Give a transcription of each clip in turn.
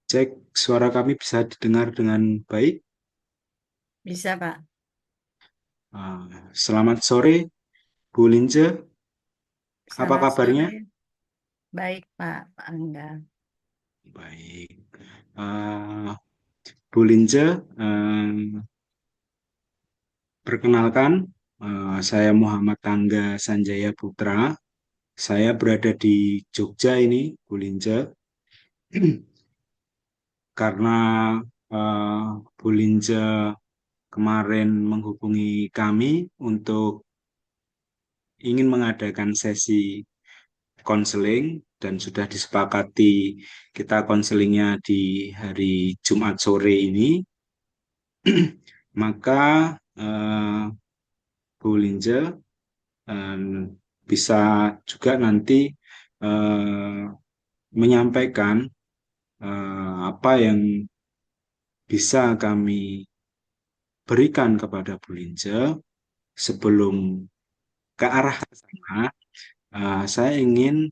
Cek, suara kami bisa didengar dengan baik. Bisa, Pak. Selamat sore, Bu Lince. Apa Selamat kabarnya? sore. Baik, Pak Angga. Baik. Ah, Bu Lince, perkenalkan, saya Muhammad Tangga Sanjaya Putra. Saya berada di Jogja ini, Bu Lince. Karena eh, Bu Lince kemarin menghubungi kami untuk ingin mengadakan sesi konseling dan sudah disepakati kita konselingnya di hari Jumat sore ini, maka eh, Bu Linje eh, bisa juga nanti eh, menyampaikan apa yang bisa kami berikan kepada Bu Linje sebelum ke arah ke sana. Saya ingin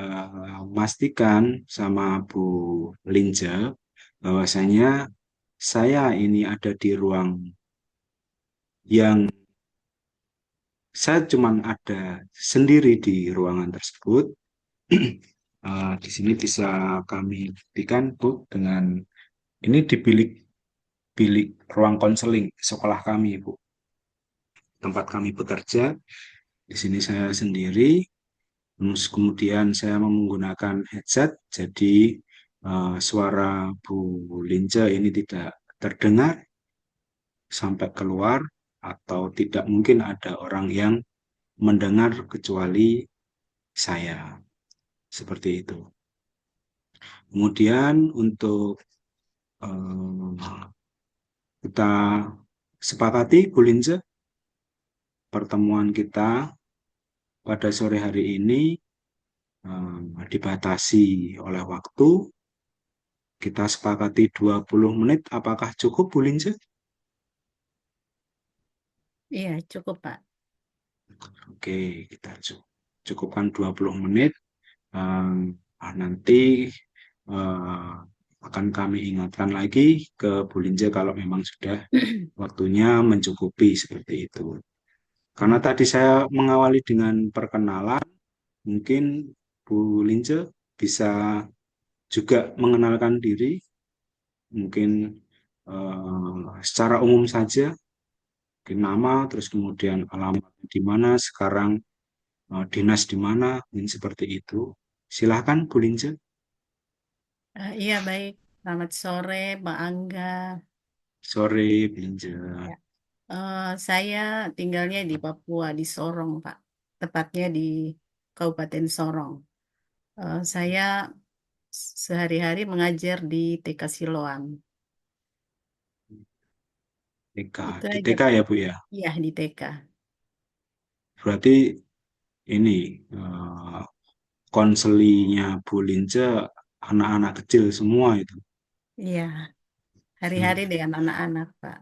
memastikan sama Bu Linje bahwasanya saya ini ada di ruang yang saya cuma ada sendiri di ruangan tersebut. Di sini bisa kami buktikan, Bu, dengan ini di bilik ruang konseling sekolah kami, Bu. Tempat kami bekerja, di sini saya sendiri. Terus kemudian saya menggunakan headset, jadi suara Bu Lince ini tidak terdengar sampai keluar atau tidak mungkin ada orang yang mendengar kecuali saya. Seperti itu. Kemudian untuk kita sepakati, Bu Linze, pertemuan kita pada sore hari ini dibatasi oleh waktu. Kita sepakati 20 menit. Apakah cukup, Bu Linze? Iya, cukup, Pak. Oke, kita cukupkan 20 menit. Nanti eh, akan kami ingatkan lagi ke Bu Linje kalau memang sudah waktunya mencukupi seperti itu. Karena tadi saya mengawali dengan perkenalan, mungkin Bu Linje bisa juga mengenalkan diri, mungkin secara umum saja, mungkin nama, terus kemudian alamat di mana, sekarang dinas di mana, mungkin seperti itu. Silahkan Bu Linje. Iya, baik. Selamat sore, Pak Angga. Sore, Bu Linje. Ya. Saya tinggalnya di Papua, di Sorong, Pak. Tepatnya di Kabupaten Sorong. Saya sehari-hari mengajar di TK Siloam. TK. Itu Di aja, TK Pak. ya, Bu ya? Iya, di TK. Berarti ini konselinya Bu Lince anak-anak kecil semua itu. Iya, hari-hari Hmm, dengan anak-anak, Pak.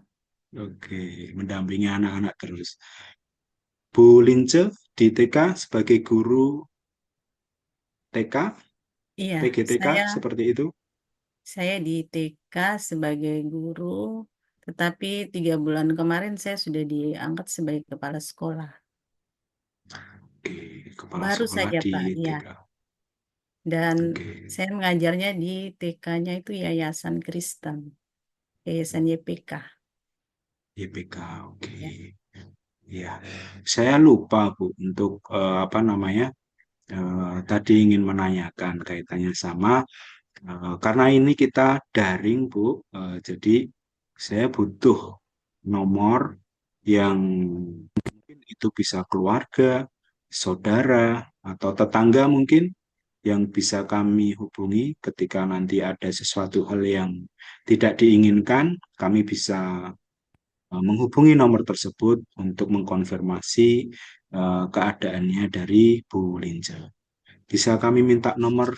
oke, mendampingi anak-anak terus. Bu Lince di TK sebagai guru TK, Iya, PGTK saya seperti itu. Saya di TK sebagai guru, tetapi 3 bulan kemarin saya sudah diangkat sebagai kepala sekolah. Oke, kepala Baru sekolah saja, di Pak, ya. TK. Dan Oke, saya mengajarnya di TK-nya itu Yayasan Kristen, Yayasan YPK. YPK. Oke. Ya. Ya, saya lupa Bu untuk apa namanya tadi ingin menanyakan kaitannya sama karena ini kita daring Bu, jadi saya butuh nomor yang mungkin itu bisa keluarga, saudara, atau tetangga mungkin yang bisa kami hubungi ketika nanti ada sesuatu hal yang tidak diinginkan, kami bisa menghubungi nomor tersebut untuk mengkonfirmasi keadaannya dari Bu Linja. Bisa kami minta nomor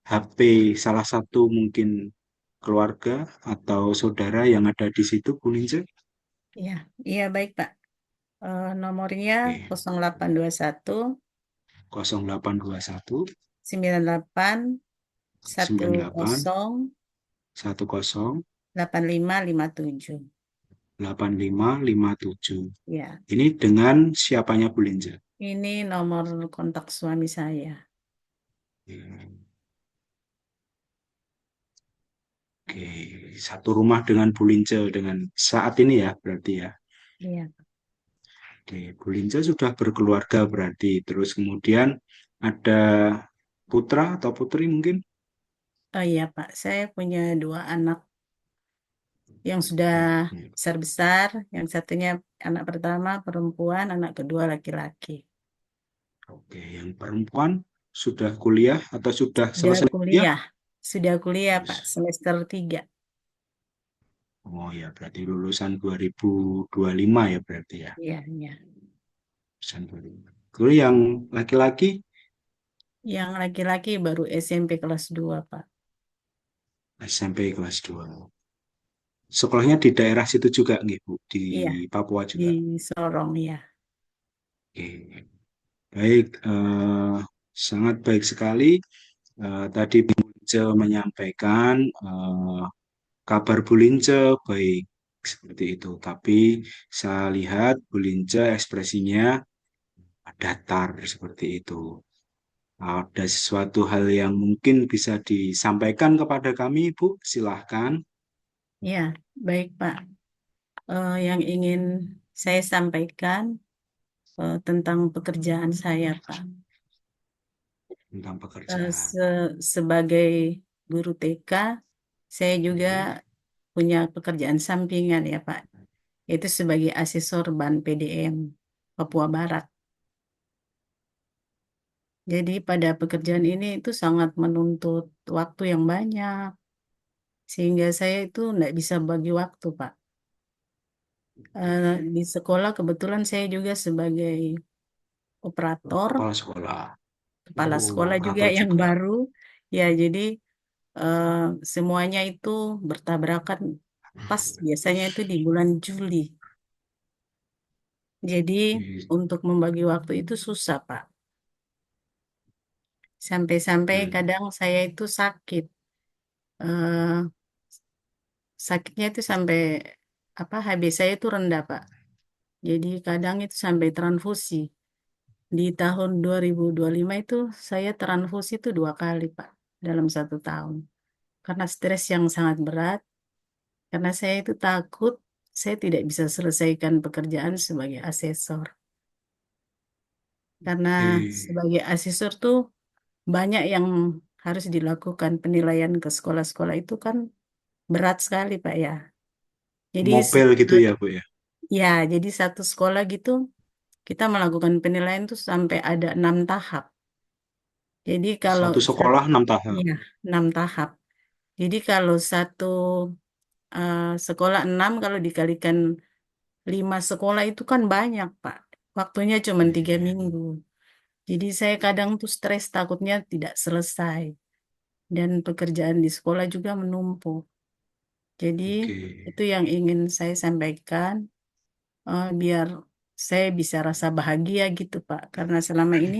HP salah satu mungkin keluarga atau saudara yang ada di situ, Bu Linja? Iya, iya baik Pak. Nomornya Oke, 0821 0821 98 98 10 10 8557. 8557. Ya, Ini dengan siapanya Bu Linja? ini nomor kontak suami saya. Hmm, Oke, satu rumah dengan Bu Linja dengan saat ini ya berarti ya. Iya. Oke, Bu Linja sudah berkeluarga berarti. Terus kemudian ada putra atau putri mungkin? Oh iya Pak, saya punya dua anak yang sudah Hmm, besar-besar. Yang satunya anak pertama perempuan, anak kedua laki-laki. Oke, yang perempuan sudah kuliah atau sudah Sudah selesai kuliah? kuliah, sudah kuliah Pak, Yes. semester 3. Oh ya, berarti lulusan 2025 ya berarti ya. Iya, iya. Lulusan 25. Kalau yang laki-laki Yang laki-laki baru SMP kelas 2 Pak. SMP kelas 2. Sekolahnya di daerah situ juga nggih, Bu, di Iya, Papua di juga. Sorong ya. Oke. Baik, sangat baik sekali. Tadi Bu Lince menyampaikan kabar Bu Lince baik seperti itu. Tapi saya lihat Bu Lince ekspresinya datar seperti itu. Ada sesuatu hal yang mungkin bisa disampaikan kepada kami, Bu? Silahkan. Ya, baik Pak. Yang ingin saya sampaikan tentang pekerjaan saya Pak. Tentang pekerjaan. Sebagai guru TK, saya juga punya pekerjaan sampingan ya Pak. Itu sebagai asesor Ban PDM Papua Barat. Jadi pada pekerjaan ini itu sangat menuntut waktu yang banyak, sehingga saya itu tidak bisa bagi waktu Pak. Di sekolah kebetulan saya juga sebagai operator, Kepala sekolah. kepala Oh, sekolah juga operator yang juga. baru. Ya, jadi eh, semuanya itu bertabrakan pas biasanya itu di bulan Juli. Jadi Oke. untuk membagi waktu itu susah, Pak. Sampai-sampai Dan kadang saya itu sakit. Eh, Sakitnya itu sampai apa HB saya itu rendah, Pak. Jadi kadang itu sampai transfusi. Di tahun 2025 itu saya transfusi itu 2 kali, Pak, dalam 1 tahun. Karena stres yang sangat berat, karena saya itu takut saya tidak bisa selesaikan pekerjaan sebagai asesor. Karena oke. sebagai asesor tuh banyak yang harus dilakukan, penilaian ke sekolah-sekolah itu kan berat sekali Pak ya. Jadi Mobile gitu ya, Bu ya. ya, jadi satu sekolah gitu kita melakukan penilaian tuh sampai ada 6 tahap. Jadi kalau Satu sekolah 6 tahap. ya 6 tahap. Jadi kalau satu sekolah 6 kalau dikalikan 5 sekolah itu kan banyak Pak. Waktunya cuma 3 minggu. Jadi saya kadang tuh stres takutnya tidak selesai. Dan pekerjaan di sekolah juga menumpuk. Jadi Oke. itu yang ingin saya sampaikan biar saya bisa rasa bahagia gitu Pak. Karena selama ini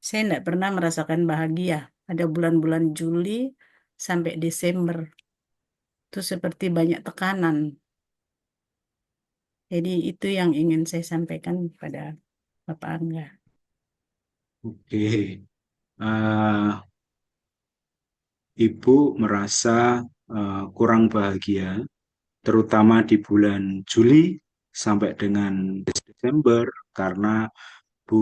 saya tidak pernah merasakan bahagia. Ada bulan-bulan Juli sampai Desember itu seperti banyak tekanan. Jadi itu yang ingin saya sampaikan kepada Bapak Angga. Oke. Eh, Ibu merasa kurang bahagia, terutama di bulan Juli sampai dengan Desember, karena Bu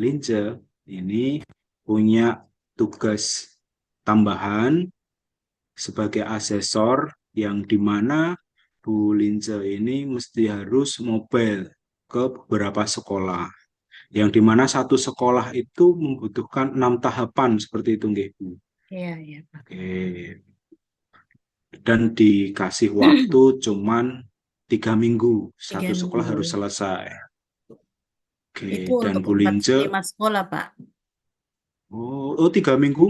Lince ini punya tugas tambahan sebagai asesor yang dimana Bu Lince ini mesti harus mobile ke beberapa sekolah. Yang dimana satu sekolah itu membutuhkan 6 tahapan seperti itu, nggih, Bu. Iya, iya Pak. Oke. Dan dikasih waktu cuman 3 minggu. tiga Satu sekolah minggu. harus selesai. Oke. Itu Dan untuk Bu empat Lince, lima sekolah Pak. oh 3 minggu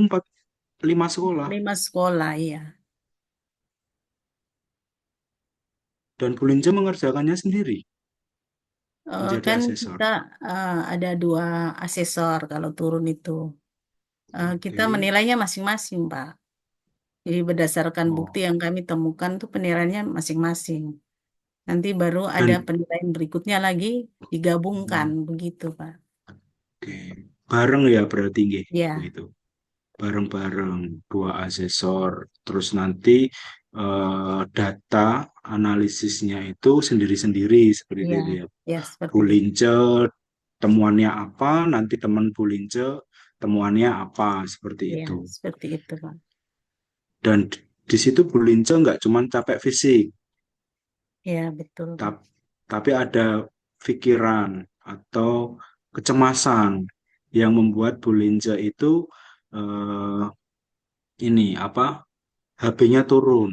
5 sekolah. 5 sekolah, iya. Dan Bu Lince mengerjakannya sendiri menjadi Kan asesor. kita ada 2 asesor kalau turun itu. Kita Oke. menilainya masing-masing, Pak. Jadi berdasarkan bukti Oh, yang kami temukan tuh penilaiannya masing-masing. Nanti baru ada dan penilaian berikutnya lagi digabungkan hmm, begitu, Pak. oke. Bareng ya berarti nggih Ya, begitu. Bareng-bareng dua asesor. Terus nanti data analisisnya itu sendiri-sendiri seperti iya, itu ya. ya seperti itu. Bulince temuannya apa, nanti teman Bulince temuannya apa seperti Iya, itu. seperti itu, Pak. Dan di situ Bulince nggak cuma capek fisik, Iya, betul, Pak. tap- tapi ada pikiran atau kecemasan yang membuat Bulince itu eh, ini apa HB-nya turun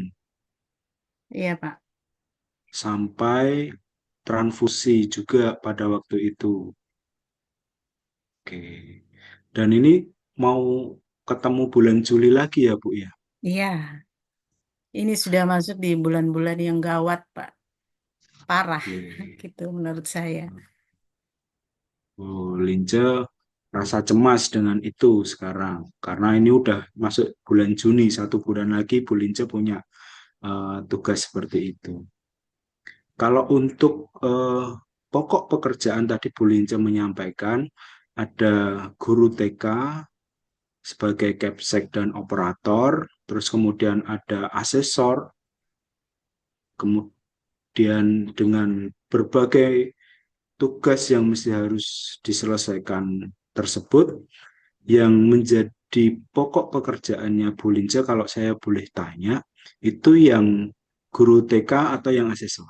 Iya, Pak. sampai transfusi juga pada waktu itu. Oke. Dan ini mau ketemu bulan Juli lagi ya, Bu ya? Iya, ini sudah masuk di bulan-bulan yang gawat, Pak. Parah, Oke. gitu menurut saya. Oh, Lince rasa cemas dengan itu sekarang. Karena ini udah masuk bulan Juni, 1 bulan lagi Bu Lince punya tugas seperti itu. Kalau untuk pokok pekerjaan tadi Bu Lince menyampaikan, ada guru TK sebagai capsek dan operator, terus kemudian ada asesor, kemudian dengan berbagai tugas yang mesti harus diselesaikan tersebut, yang menjadi pokok pekerjaannya Bu Lince kalau saya boleh tanya, itu yang guru TK atau yang asesor?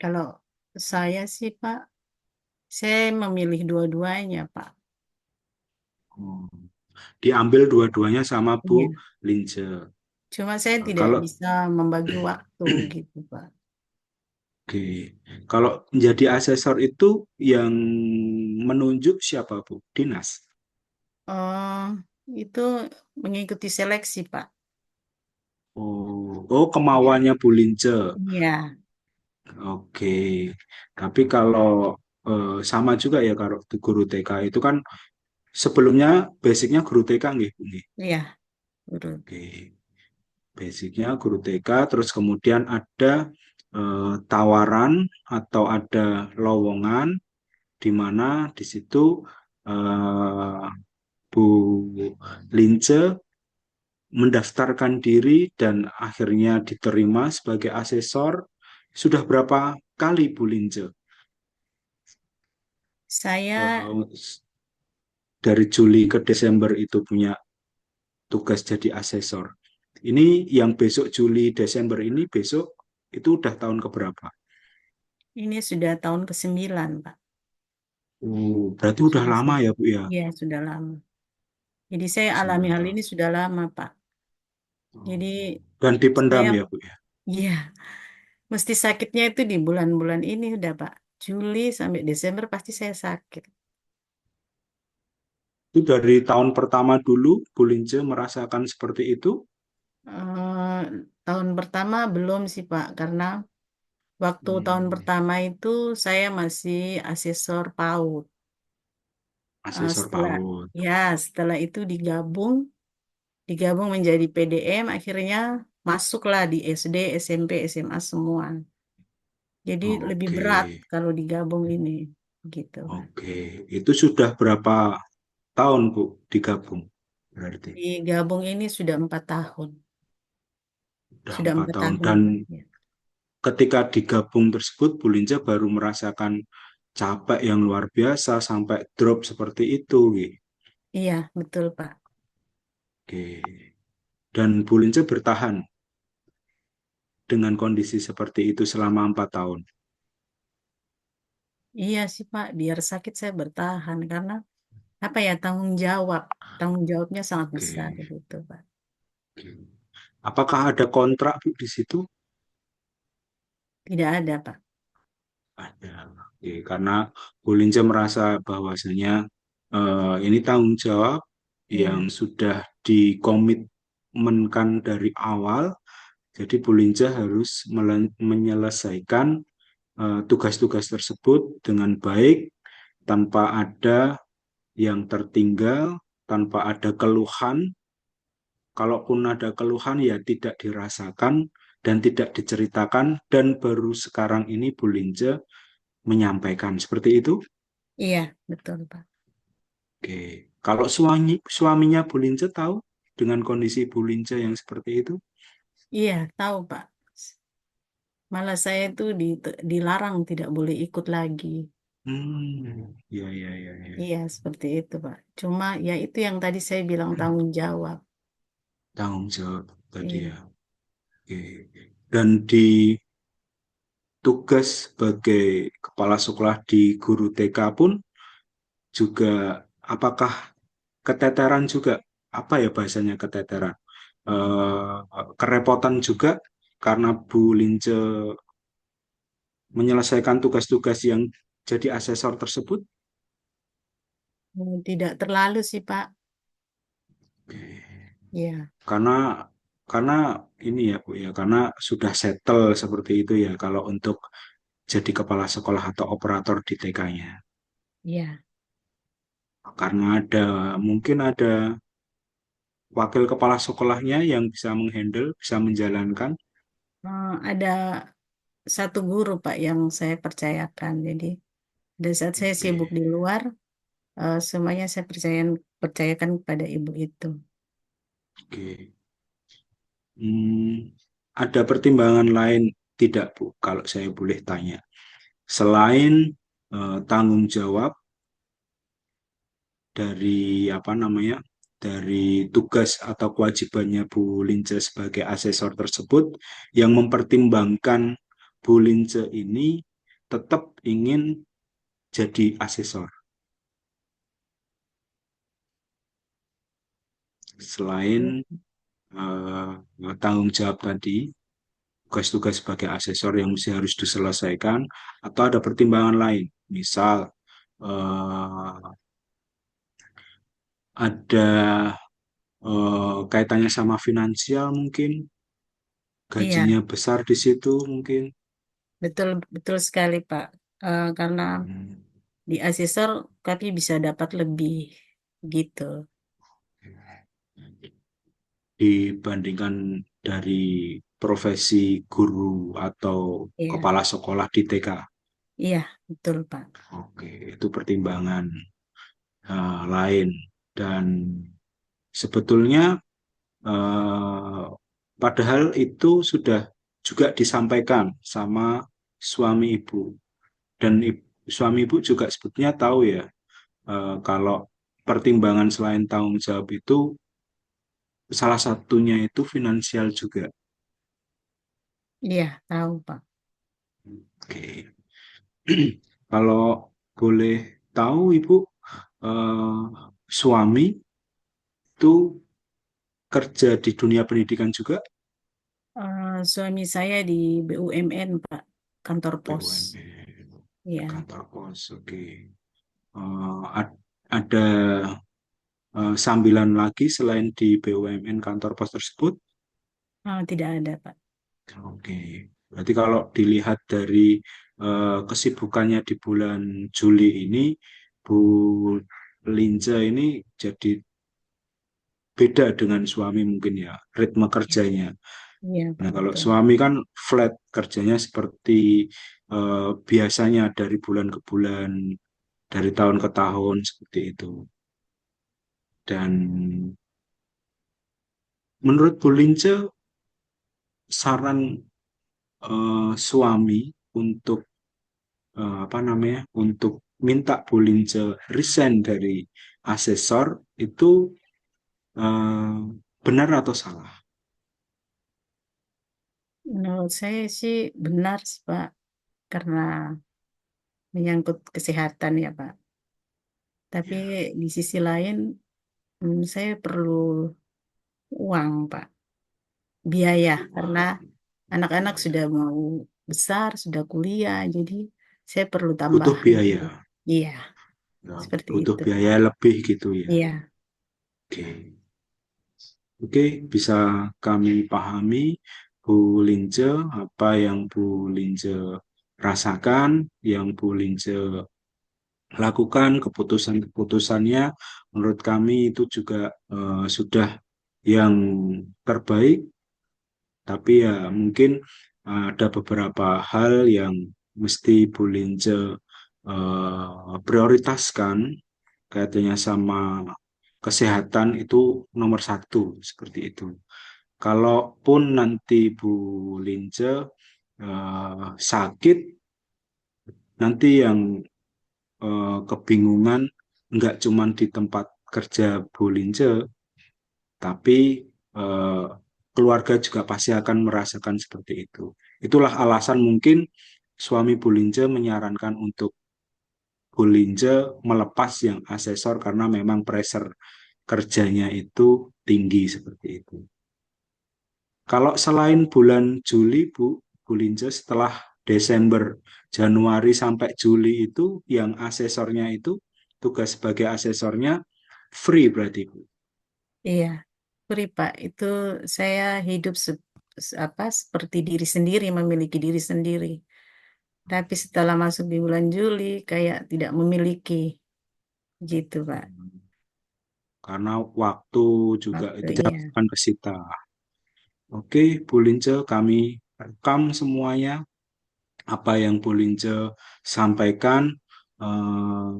Kalau saya sih, Pak, saya memilih dua-duanya, Pak. Oh, diambil dua-duanya sama Bu Iya. Lince. Cuma saya tidak Kalau bisa membagi waktu gitu, Pak. Oke, kalau menjadi asesor itu yang menunjuk siapa Bu? Dinas. Oh, itu mengikuti seleksi, Pak. Oh, Iya. kemauannya Bu Lince. Iya, Oke, tapi kalau sama juga ya kalau guru TK itu kan sebelumnya basicnya guru TK nggih, Bu, nggih. iya, betul. Oke, basicnya guru TK, terus kemudian ada tawaran atau ada lowongan di mana di situ eh, Bu Lince mendaftarkan diri dan akhirnya diterima sebagai asesor. Sudah berapa kali Bu Lince Saya eh, dari Juli ke Desember itu punya tugas jadi asesor? Ini yang besok Juli Desember ini besok itu udah tahun keberapa? ini sudah tahun ke-9, Pak. Berarti udah Sudah lama saya. ya Bu ya. Iya, sudah lama. Jadi saya alami 9 hal tahun. ini sudah lama, Pak. Jadi Dan dipendam saya, ya Bu ya. iya, mesti sakitnya itu di bulan-bulan ini udah, Pak. Juli sampai Desember pasti saya sakit. Itu dari tahun pertama dulu Bu Lince merasakan seperti itu, Eh, tahun pertama belum sih, Pak, karena waktu tahun hmm, pertama itu saya masih asesor PAUD. asesor Setelah PAUD. ya setelah itu digabung menjadi PDM, akhirnya masuklah di SD, SMP, SMA semua. Jadi lebih Oke, berat kalau digabung ini, gitu, Pak. oke. Itu sudah berapa tahun Bu digabung? Berarti Digabung ini sudah 4 tahun, sudah sudah empat empat tahun. tahun, Dan Pak. Ya. ketika digabung tersebut, Bu Linca baru merasakan capek yang luar biasa sampai drop seperti itu. Gitu. Iya, betul, Pak. Oke. Dan Bu Linca bertahan dengan kondisi seperti itu selama 4 tahun. Iya sih, Pak. Biar sakit saya bertahan karena apa ya tanggung jawabnya sangat besar Oke. gitu, Pak. Oke. Apakah ada kontrak Bu di situ? Tidak ada, Pak. Ada. Oke. Karena Bu Linca merasa bahwasanya ini tanggung jawab yang Iya. sudah dikomitmenkan dari awal. Jadi Bu Linca harus menyelesaikan tugas-tugas tersebut dengan baik, tanpa ada yang tertinggal, tanpa ada keluhan, kalaupun ada keluhan ya tidak dirasakan dan tidak diceritakan dan baru sekarang ini Bu Lince menyampaikan seperti itu. Iya, betul, Pak. Oke. Kalau suaminya Bu Lince tahu dengan kondisi Bu Lince yang seperti itu? Iya, tahu, Pak. Malah saya itu dilarang tidak boleh ikut lagi. Ya, ya, ya, ya. Iya, seperti itu, Pak. Cuma ya itu yang tadi saya bilang tanggung jawab. Tanggung jawab tadi Iya. ya. Oke. Dan di tugas sebagai kepala sekolah di guru TK pun juga apakah keteteran juga? Apa ya bahasanya keteteran? Eh, Kerepotan juga karena Bu Lince menyelesaikan tugas-tugas yang jadi asesor tersebut? Tidak terlalu sih, Pak. Oke. Iya, Karena karena ini ya Bu ya, karena sudah settle seperti itu ya kalau untuk jadi kepala sekolah atau operator di TK-nya. iya. Karena mungkin ada wakil kepala sekolahnya yang bisa menghandle, bisa menjalankan. Ada satu guru, Pak, yang saya percayakan. Jadi, pada saat saya sibuk Oke, di luar, semuanya saya percayakan kepada ibu itu. oke. Ada pertimbangan lain tidak Bu, kalau saya boleh tanya. Selain tanggung jawab dari apa namanya, dari tugas atau kewajibannya Bu Lince sebagai asesor tersebut, yang mempertimbangkan Bu Lince ini tetap ingin jadi asesor. Selain tanggung jawab tadi, tugas-tugas sebagai asesor yang mesti harus diselesaikan, atau ada pertimbangan lain, misal eh, ada kaitannya sama finansial mungkin, Iya, gajinya besar di situ mungkin. betul betul sekali, Pak. Karena Hmm, di asesor kami bisa dapat lebih gitu. dibandingkan dari profesi guru atau Iya, kepala sekolah di TK. iya, betul, Pak. Oke, itu pertimbangan lain. Dan sebetulnya eh, padahal itu sudah juga disampaikan sama suami ibu. Dan suami ibu juga sebetulnya tahu ya, kalau pertimbangan selain tanggung jawab itu salah satunya itu finansial juga. Iya, tahu, Pak. Oke. Kalau boleh tahu Ibu, eh, suami itu kerja di dunia pendidikan juga? Suami saya di BUMN, Pak, kantor pos. BUMN, Iya, kantor pos, oke. Ada sambilan lagi selain di BUMN kantor pos tersebut? tidak ada, Pak. Oke. Berarti kalau dilihat dari kesibukannya di bulan Juli ini, Bu Linca ini jadi beda dengan suami mungkin ya, ritme kerjanya. Iya, Nah, Pak, kalau betul. suami kan flat kerjanya seperti biasanya dari bulan ke bulan, dari tahun ke tahun seperti itu. Dan menurut Bu Lince, saran suami untuk apa namanya, untuk minta Bu Lince resign dari asesor itu eh, benar atau salah? Menurut saya sih benar sih, Pak, karena menyangkut kesehatan ya, Pak. Tapi Ya, di sisi lain, saya perlu uang, Pak, biaya, karena anak-anak sudah mau besar, sudah kuliah, jadi saya perlu butuh tambahan. biaya, Iya, ya, seperti butuh itu, Pak. biaya lebih gitu ya. Iya, Oke. Oke, bisa kami pahami Bu Lince, apa yang Bu Lince rasakan, yang Bu Lince lakukan, keputusan-keputusannya, menurut kami itu juga sudah yang terbaik, tapi ya mungkin ada beberapa hal yang mesti Bu Lince prioritaskan kaitannya sama kesehatan itu nomor satu seperti itu. Kalaupun nanti Bu Lince sakit, nanti yang kebingungan nggak cuma di tempat kerja Bu Lince, tapi eh, keluarga juga pasti akan merasakan seperti itu. Itulah alasan mungkin suami Bu Lince menyarankan untuk Bu Lince melepas yang asesor karena memang pressure kerjanya itu tinggi seperti itu. Kalau selain bulan Juli, Bu Lince setelah Desember, Januari sampai Juli itu yang asesornya itu tugas sebagai asesornya free berarti Bu. Iya, Puri Pak, itu saya hidup seperti diri sendiri, memiliki diri sendiri. Tapi setelah masuk di bulan Juli, kayak tidak memiliki, gitu Pak. Karena waktu juga Waktu itu iya, akan kesita. Oke, Bu Lince, kami rekam semuanya apa yang Bu Lince sampaikan, eh,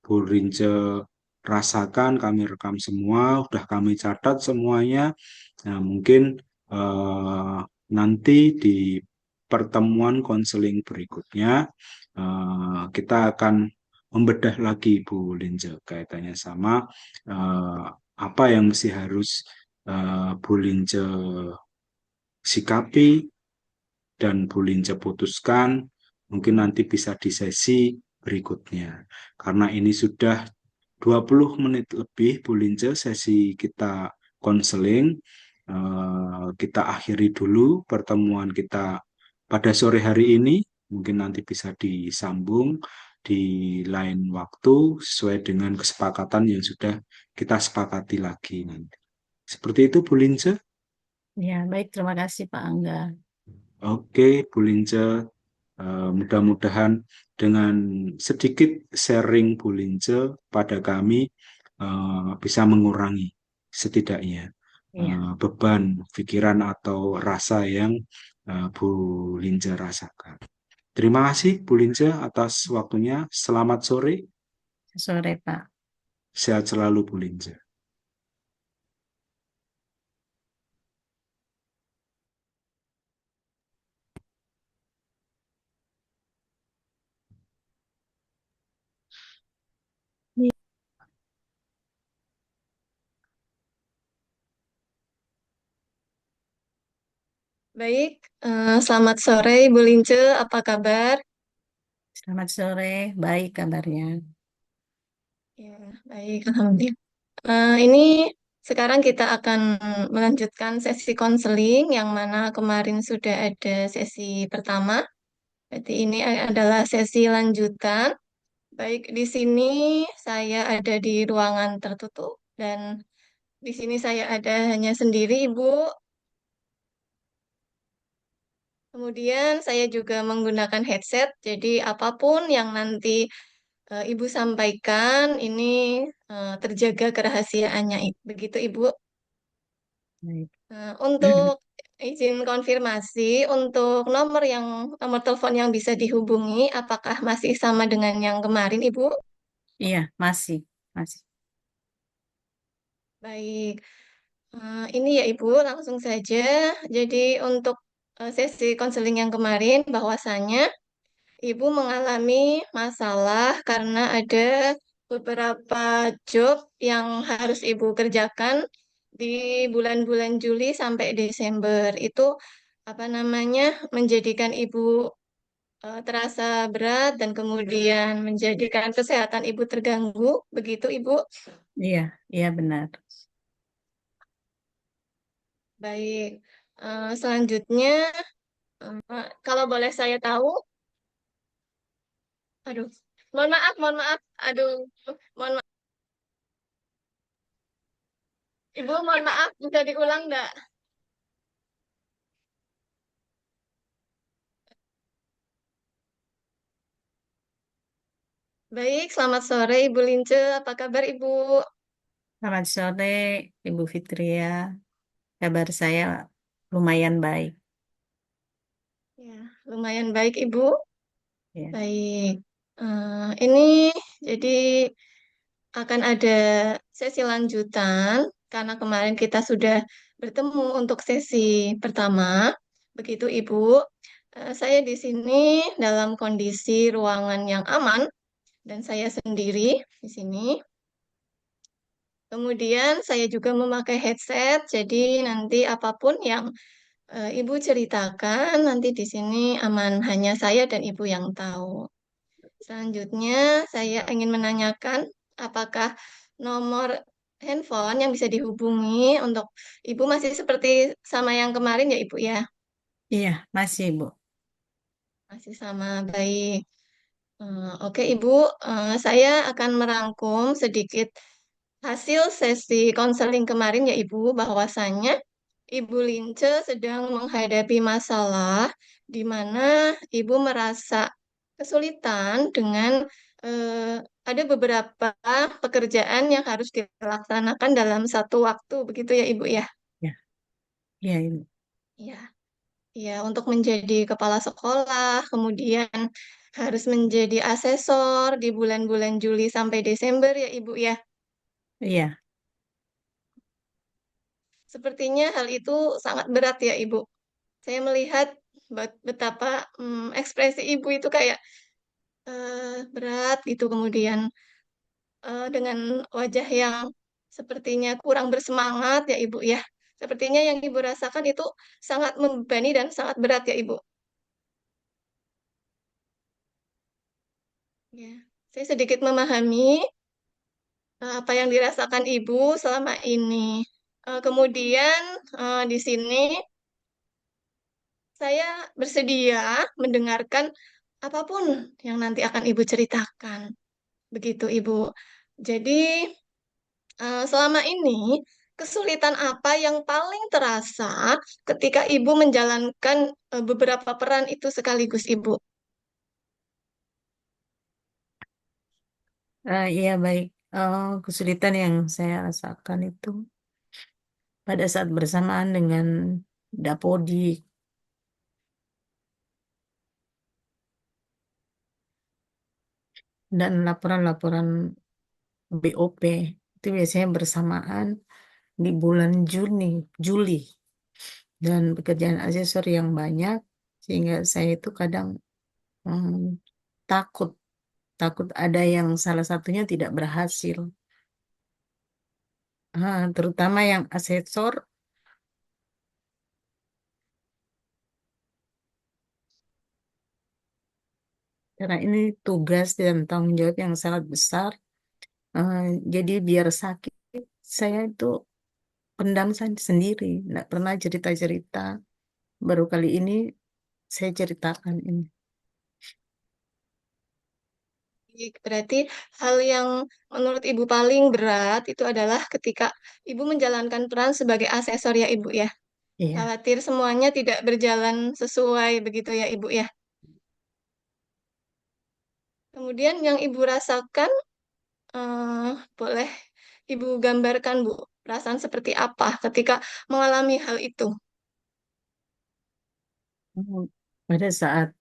Bu Lince rasakan, kami rekam semua, udah kami catat semuanya. Nah, mungkin eh, nanti di pertemuan konseling berikutnya kita akan membedah lagi Bu Lince kaitannya sama eh, apa yang mesti harus Bu Lince sikapi dan Bu Lince putuskan. Mungkin nanti bisa di sesi berikutnya. Karena ini sudah 20 menit lebih Bu Lince sesi kita konseling. Kita akhiri dulu pertemuan kita pada sore hari ini. Mungkin nanti bisa disambung di lain waktu sesuai dengan kesepakatan yang sudah kita sepakati lagi nanti. Seperti itu Bu Lince. ya baik, terima kasih Pak Angga. Oke, Bu Lince. Mudah-mudahan dengan sedikit sharing Bu Lince pada kami bisa mengurangi setidaknya Iya, beban pikiran atau rasa yang Bu Lince rasakan. Terima kasih Bu Lince atas waktunya. Selamat sore, sore Pak. sehat selalu Bu Lince. Baik, selamat sore Ibu Lince, apa kabar? Selamat sore, baik kabarnya. Ya, baik, Alhamdulillah. Ini sekarang kita akan melanjutkan sesi konseling yang mana kemarin sudah ada sesi pertama. Berarti ini adalah sesi lanjutan. Baik, di sini saya ada di ruangan tertutup dan di sini saya ada hanya sendiri, Ibu. Kemudian saya juga menggunakan headset, jadi apapun yang nanti Ibu sampaikan ini terjaga kerahasiaannya. Begitu, Ibu. Baik. Untuk izin konfirmasi, untuk nomor telepon yang bisa dihubungi, apakah masih sama dengan yang kemarin, Ibu? Iya, masih, masih. Baik. Ini ya, Ibu, langsung saja. Jadi untuk sesi konseling yang kemarin, bahwasannya Ibu mengalami masalah karena ada beberapa job yang harus Ibu kerjakan di bulan-bulan Juli sampai Desember. Itu apa namanya menjadikan Ibu terasa berat dan kemudian menjadikan kesehatan Ibu terganggu. Begitu, Ibu. Iya, iya benar. Baik. Selanjutnya, kalau boleh saya tahu, aduh, mohon maaf, aduh, mohon maaf. Ibu, mohon maaf, bisa diulang nggak? Baik, selamat sore Ibu Lince. Apa kabar Ibu? Selamat sore, Ibu Fitria. Kabar saya lumayan baik. Ya, lumayan baik Ibu. Ya, Baik. Ini jadi akan ada sesi lanjutan karena kemarin kita sudah bertemu untuk sesi pertama. Begitu Ibu. Saya di sini dalam kondisi ruangan yang aman dan saya sendiri di sini. Kemudian saya juga memakai headset, jadi nanti apapun yang Ibu ceritakan nanti di sini aman, hanya saya dan Ibu yang tahu. Selanjutnya, saya ingin menanyakan apakah nomor handphone yang bisa dihubungi untuk Ibu masih seperti sama yang kemarin ya Ibu ya? iya, masih Ibu. Masih sama, baik. Oke Ibu, saya akan merangkum sedikit hasil sesi konseling kemarin ya Ibu, bahwasannya Ibu Lince sedang menghadapi masalah di mana Ibu merasa kesulitan dengan ada beberapa pekerjaan yang harus dilaksanakan dalam satu waktu, begitu ya Ibu ya? Ya, iya Ibu. Ya, ya untuk menjadi kepala sekolah, kemudian harus menjadi asesor di bulan-bulan Juli sampai Desember ya Ibu ya. Iya, Sepertinya hal itu sangat berat ya Ibu. Saya melihat betapa ekspresi Ibu itu kayak berat gitu, kemudian dengan wajah yang sepertinya kurang bersemangat ya Ibu ya. Sepertinya yang Ibu rasakan itu sangat membebani dan sangat berat ya Ibu. Ya, saya sedikit memahami apa yang dirasakan Ibu selama ini. Kemudian di sini saya bersedia mendengarkan apapun yang nanti akan Ibu ceritakan. Begitu Ibu. Jadi selama ini, kesulitan apa yang paling terasa ketika Ibu menjalankan beberapa peran itu sekaligus, Ibu? Iya baik. Kesulitan yang saya rasakan itu pada saat bersamaan dengan Dapodi dan laporan-laporan BOP itu biasanya bersamaan di bulan Juli, dan pekerjaan asesor yang banyak sehingga saya itu kadang hmm, takut takut ada yang salah satunya tidak berhasil. Terutama yang asesor, karena ini tugas dan tanggung jawab yang sangat besar. Ah, jadi biar sakit, saya itu pendam sendiri, nggak pernah cerita-cerita. Baru kali ini saya ceritakan ini. Berarti hal yang menurut Ibu paling berat itu adalah ketika Ibu menjalankan peran sebagai asesor ya, Ibu ya. Iya. Khawatir semuanya tidak berjalan sesuai begitu ya, Ibu ya. Kemudian yang Ibu rasakan, eh, boleh Ibu gambarkan, Bu, perasaan seperti apa ketika mengalami hal itu? Hmm. Pada saat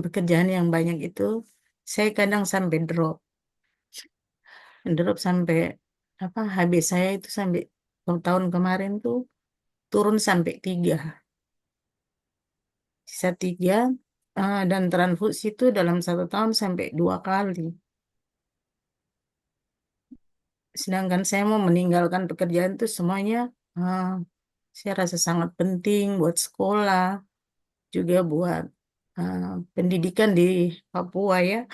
pekerjaan yang banyak itu, saya kadang sampai drop sampai apa? Habis saya itu sampai tahun kemarin tuh turun sampai 3, sisa 3, dan transfusi itu dalam 1 tahun sampai 2 kali. Sedangkan saya mau meninggalkan pekerjaan itu semuanya, ah, saya rasa sangat penting buat sekolah, juga buat ah, pendidikan di Papua ya.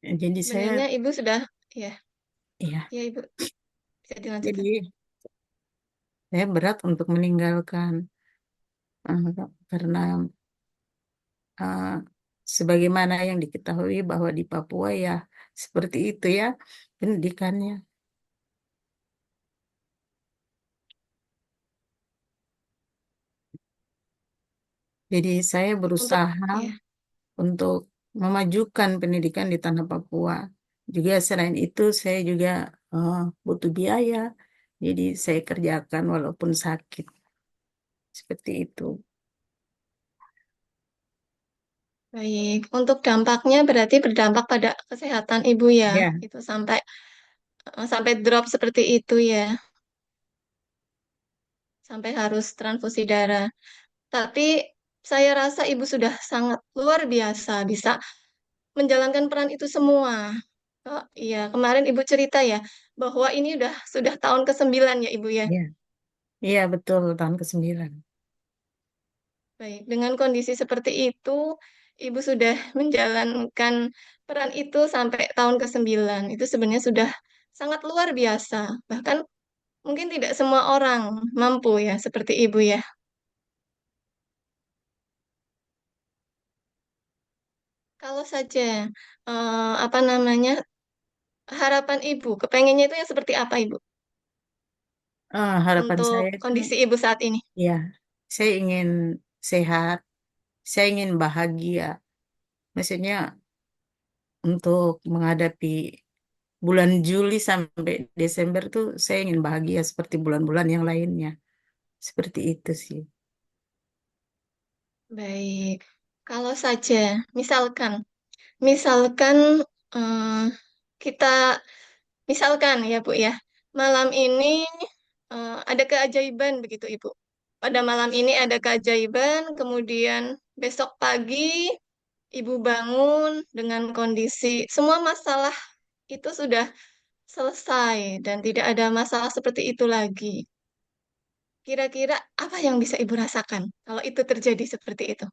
Jadi saya, Sebenarnya Ibu sudah, ya, ya, ya Ibu, bisa dilanjutkan. jadi saya berat untuk meninggalkan, karena ah, sebagaimana yang diketahui bahwa di Papua ya seperti itu ya pendidikannya. Jadi saya Untuk, berusaha ya, untuk memajukan pendidikan di tanah Papua. Juga selain itu saya juga butuh biaya, jadi saya kerjakan walaupun sakit seperti itu. Baik, untuk dampaknya berarti berdampak pada kesehatan ibu ya, Ya, itu sampai drop seperti itu ya, sampai harus transfusi darah. Tapi saya rasa ibu sudah sangat luar biasa bisa menjalankan peran itu semua. Oh, iya, kemarin ibu cerita ya bahwa ini sudah tahun ke-9 ya ibu ya. ya, iya betul tahun ke-9. Baik, dengan kondisi seperti itu, ibu sudah menjalankan peran itu sampai tahun ke-9. Itu sebenarnya sudah sangat luar biasa. Bahkan mungkin tidak semua orang mampu ya seperti ibu ya. Kalau saja apa namanya harapan ibu, kepengennya itu yang seperti apa ibu Harapan untuk saya itu kondisi ibu saat ini? ya, saya ingin sehat, saya ingin bahagia. Maksudnya untuk menghadapi bulan Juli sampai Desember tuh saya ingin bahagia seperti bulan-bulan yang lainnya. Seperti itu sih. Baik, kalau saja misalkan, misalkan eh, kita misalkan ya Bu ya, malam ini ada keajaiban begitu Ibu. Pada malam ini ada keajaiban, kemudian besok pagi Ibu bangun dengan kondisi semua masalah itu sudah selesai dan tidak ada masalah seperti itu lagi. Kira-kira apa yang bisa Ibu rasakan kalau itu terjadi seperti itu?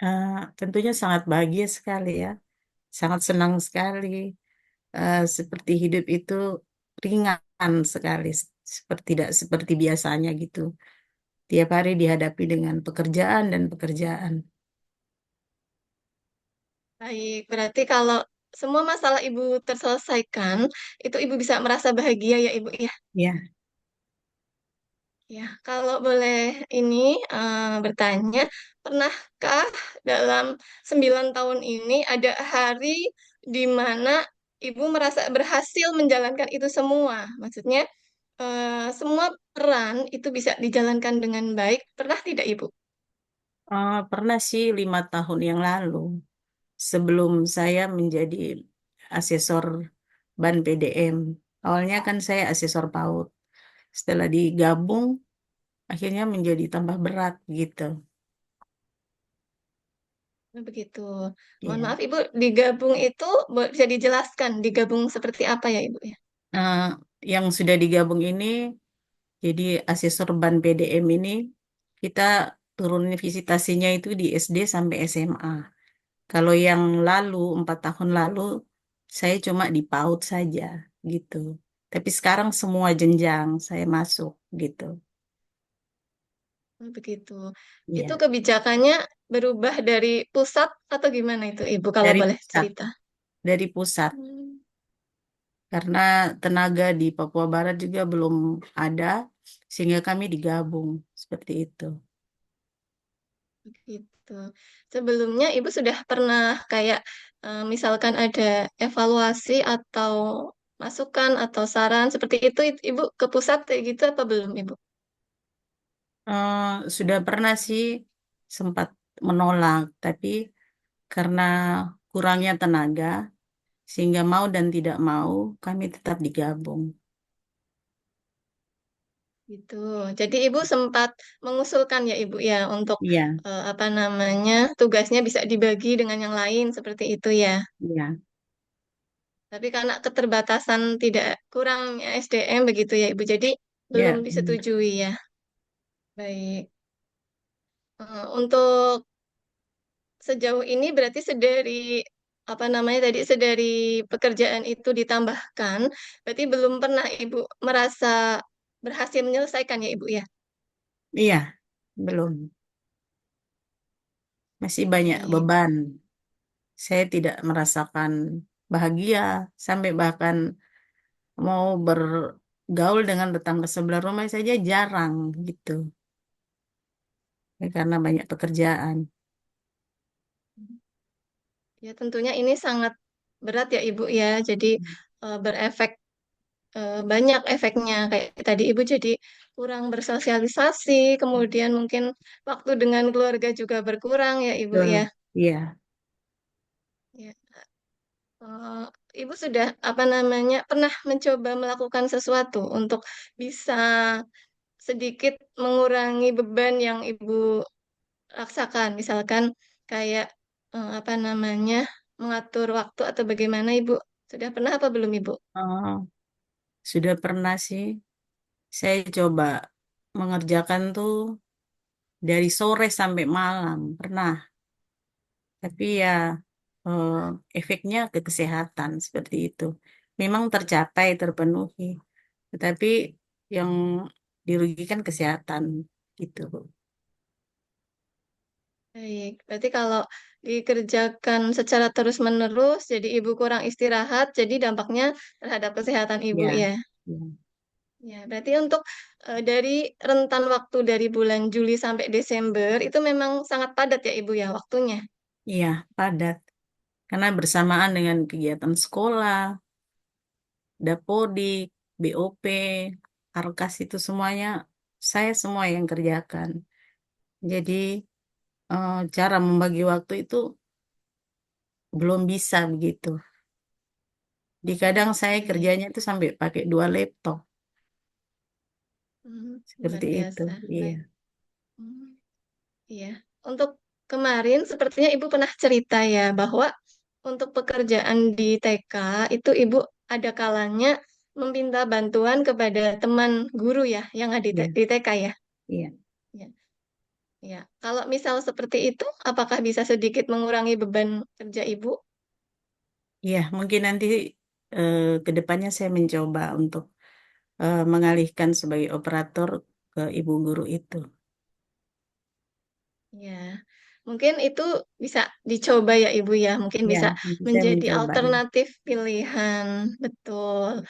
Eh, Tentunya sangat bahagia sekali ya, sangat senang sekali. Seperti hidup itu ringan sekali, seperti tidak seperti biasanya gitu. Tiap hari dihadapi dengan pekerjaan dan pekerjaan. Baik, berarti kalau semua masalah Ibu terselesaikan, itu Ibu bisa merasa bahagia ya Ibu ya. Ya, Ya, kalau boleh ini bertanya, pernahkah dalam 9 tahun ini ada hari di mana Ibu merasa berhasil menjalankan itu semua? Maksudnya, semua peran itu bisa dijalankan dengan baik. Pernah tidak Ibu? pernah sih 5 tahun yang lalu, sebelum saya menjadi asesor ban PDM. Awalnya kan saya asesor PAUD. Setelah digabung, akhirnya menjadi tambah berat gitu. Oh, begitu. Mohon Ya. maaf Ibu, digabung itu bisa dijelaskan digabung seperti apa ya Ibu ya? Eh, yang sudah digabung ini, jadi asesor ban PDM ini, kita turunin visitasinya itu di SD sampai SMA. Kalau yang lalu, 4 tahun lalu, saya cuma di PAUD saja gitu. Tapi sekarang semua jenjang saya masuk gitu. Oh, begitu. Itu Ya, kebijakannya berubah dari pusat atau gimana itu Ibu kalau dari boleh pusat, cerita? dari pusat. Hmm, Karena tenaga di Papua Barat juga belum ada, sehingga kami digabung seperti itu. begitu. Sebelumnya Ibu sudah pernah kayak misalkan ada evaluasi atau masukan atau saran seperti itu Ibu ke pusat kayak gitu apa belum Ibu? Eh, sudah pernah sih sempat menolak, tapi karena kurangnya tenaga, sehingga mau dan tidak mau kami tetap digabung. Gitu. Jadi Ibu sempat mengusulkan ya Ibu ya untuk Iya, apa namanya tugasnya bisa dibagi dengan yang lain seperti itu ya. iya, Tapi karena keterbatasan tidak kurangnya SDM begitu ya Ibu, jadi belum iya, benar. disetujui ya. Baik. Untuk sejauh ini berarti sedari apa namanya tadi sedari pekerjaan itu ditambahkan, berarti belum pernah Ibu merasa berhasil menyelesaikan ya Ibu ya. Iya, belum. Masih banyak Baik. beban. Saya tidak merasakan bahagia sampai bahkan mau bergaul dengan tetangga sebelah rumah saja jarang gitu. Ya, karena banyak pekerjaan. Ya, tentunya ini sangat berat ya Ibu ya. Jadi berefek banyak efeknya. Kayak tadi Ibu jadi kurang bersosialisasi, kemudian mungkin waktu dengan keluarga juga berkurang ya Ibu Betul. ya. Iya. Ya. Eh, Ibu sudah apa namanya pernah mencoba melakukan sesuatu untuk bisa sedikit mengurangi beban yang Ibu rasakan, misalkan kayak apa namanya mengatur waktu atau bagaimana Ibu? Sudah pernah apa belum Ibu? Oh, sudah pernah sih. Saya coba mengerjakan tuh dari sore sampai malam. Pernah. Tapi ya eh, efeknya ke kesehatan seperti itu. Memang tercapai, terpenuhi. Tetapi yang dirugikan kesehatan gitu. Baik, berarti kalau dikerjakan secara terus-menerus, jadi Ibu kurang istirahat, jadi dampaknya terhadap kesehatan Ibu Ya, ya. ya, Ya, berarti untuk dari rentan waktu dari bulan Juli sampai Desember itu memang sangat padat ya Ibu ya waktunya. iya, padat. Karena bersamaan dengan kegiatan sekolah, Dapodik, BOP, Arkas itu semuanya saya semua yang kerjakan. Jadi cara membagi waktu itu belum bisa begitu. Di kadang saya Baik. kerjanya itu sampai pakai 2 laptop Luar seperti itu. biasa. Iya, Baik. Hmm, iya. Untuk kemarin sepertinya Ibu pernah cerita ya bahwa untuk pekerjaan di TK itu Ibu ada kalanya meminta bantuan kepada teman guru ya yang ada iya, di TK ya. iya, Ya, ya. Kalau misal seperti itu, apakah bisa sedikit mengurangi beban kerja Ibu? iya. Mungkin nanti ke depannya saya mencoba untuk mengalihkan sebagai operator ke ibu guru itu. Ya, mungkin itu bisa dicoba ya Ibu ya. Mungkin Ya, bisa nanti saya menjadi mencoba ya. alternatif pilihan. Betul.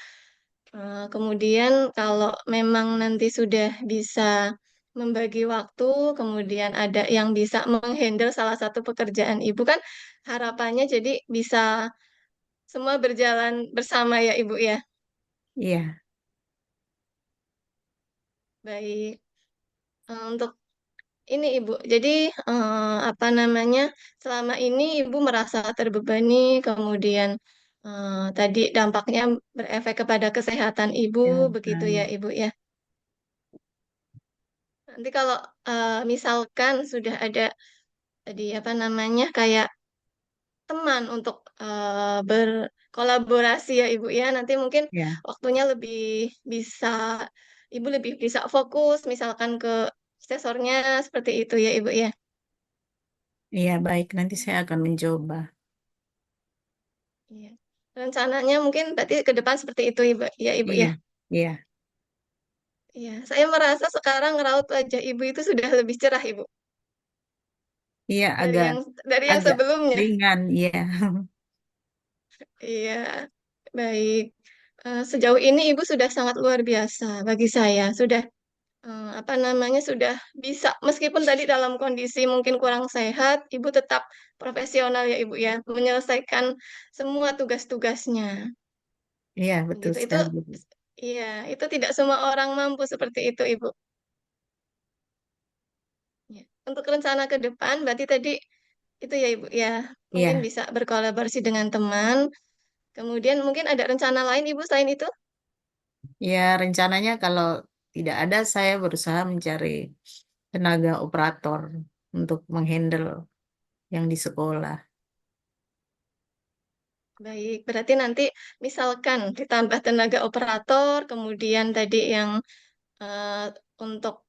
Kemudian kalau memang nanti sudah bisa membagi waktu, kemudian ada yang bisa menghandle salah satu pekerjaan Ibu kan harapannya jadi bisa semua berjalan bersama ya Ibu ya. Iya, Baik. Untuk ini Ibu, jadi apa namanya? Selama ini Ibu merasa terbebani, kemudian tadi dampaknya berefek kepada kesehatan Ibu, ya, begitu baik. ya Ibu ya. Nanti kalau misalkan sudah ada tadi apa namanya kayak teman untuk berkolaborasi ya Ibu ya, nanti mungkin Ya, waktunya lebih bisa Ibu lebih bisa fokus misalkan ke sesornya seperti itu ya Ibu ya. iya baik. Nanti saya akan mencoba. Iya. Rencananya mungkin berarti ke depan seperti itu Ibu ya Ibu ya. Iya, iya, Iya, saya merasa sekarang raut wajah Ibu itu sudah lebih cerah Ibu iya dari agak yang agak sebelumnya. ringan. Iya, Iya, baik. Sejauh ini Ibu sudah sangat luar biasa bagi saya. Sudah apa namanya sudah bisa meskipun tadi dalam kondisi mungkin kurang sehat, Ibu tetap profesional ya Ibu ya, menyelesaikan semua tugas-tugasnya. iya betul Gitu. sekali. Iya, itu tidak semua orang mampu seperti itu Ibu. Ya. Untuk rencana ke depan berarti tadi itu ya Ibu ya, mungkin Iya, bisa berkolaborasi dengan teman. Kemudian mungkin ada rencana lain Ibu selain itu? ya rencananya kalau tidak ada saya berusaha mencari tenaga operator untuk menghandle yang di sekolah. Baik, berarti nanti misalkan ditambah tenaga operator, kemudian tadi yang eh, untuk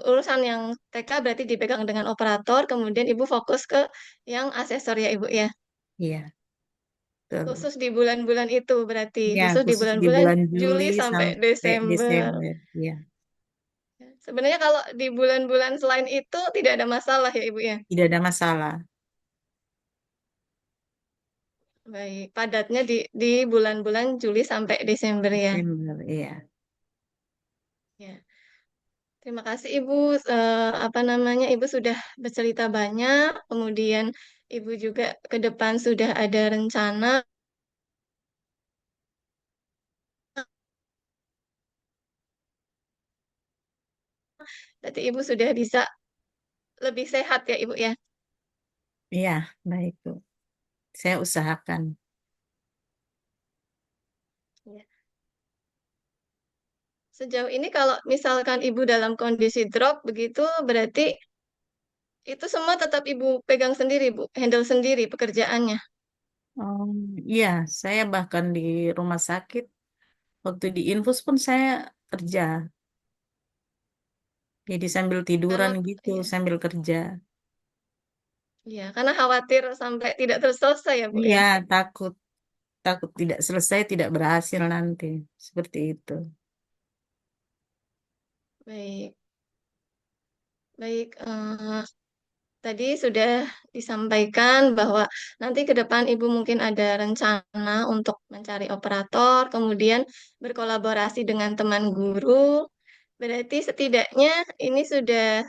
urusan yang TK berarti dipegang dengan operator, kemudian Ibu fokus ke yang asesor ya Ibu ya. Iya, betul. Khusus di bulan-bulan itu berarti, Ya, khusus di khusus di bulan-bulan bulan Juli Juli sampai sampai Desember. Desember. Ya, Sebenarnya kalau di bulan-bulan selain itu tidak ada masalah ya Ibu ya. tidak ada masalah. Baik, padatnya di bulan-bulan Juli sampai Desember ya. Desember, iya. Ya. Terima kasih Ibu, apa namanya Ibu sudah bercerita banyak, kemudian Ibu juga ke depan sudah ada rencana, berarti Ibu sudah bisa lebih sehat ya Ibu ya. Iya, baik, Bu. Saya usahakan. Ya. Sejauh ini kalau misalkan Ibu dalam kondisi drop begitu, berarti itu semua tetap Ibu pegang sendiri, Bu, handle sendiri pekerjaannya. Oh, iya, saya bahkan di rumah sakit, waktu di infus pun saya kerja. Jadi sambil tiduran Karena gitu, ya, sambil kerja. ya, karena khawatir sampai tidak terselesai ya, Bu Iya, ya. takut. Takut tidak selesai, tidak berhasil nanti. Seperti itu. Baik, baik. Tadi sudah disampaikan bahwa nanti ke depan Ibu mungkin ada rencana untuk mencari operator, kemudian berkolaborasi dengan teman guru. Berarti setidaknya ini sudah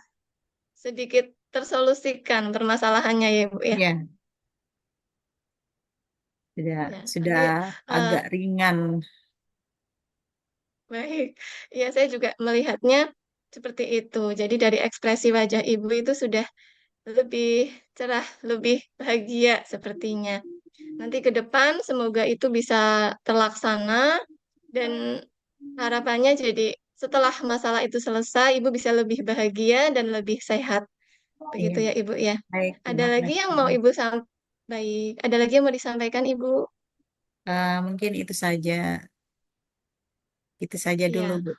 sedikit tersolusikan permasalahannya ya, Bu ya. Ya, sudah, Ya, sudah nanti agak eh, ringan. baik. Ya, saya juga melihatnya seperti itu. Jadi dari ekspresi wajah Ibu itu sudah lebih cerah, lebih bahagia sepertinya. Nanti ke depan semoga itu bisa terlaksana dan harapannya jadi setelah masalah itu selesai, Ibu bisa lebih bahagia dan lebih sehat. Begitu Iya, ya Ibu ya. baik, Ada terima lagi yang kasih. mau Ibu sampaikan? Baik, ada lagi yang mau disampaikan Ibu? Mungkin itu saja. Itu saja dulu, Iya, Bu.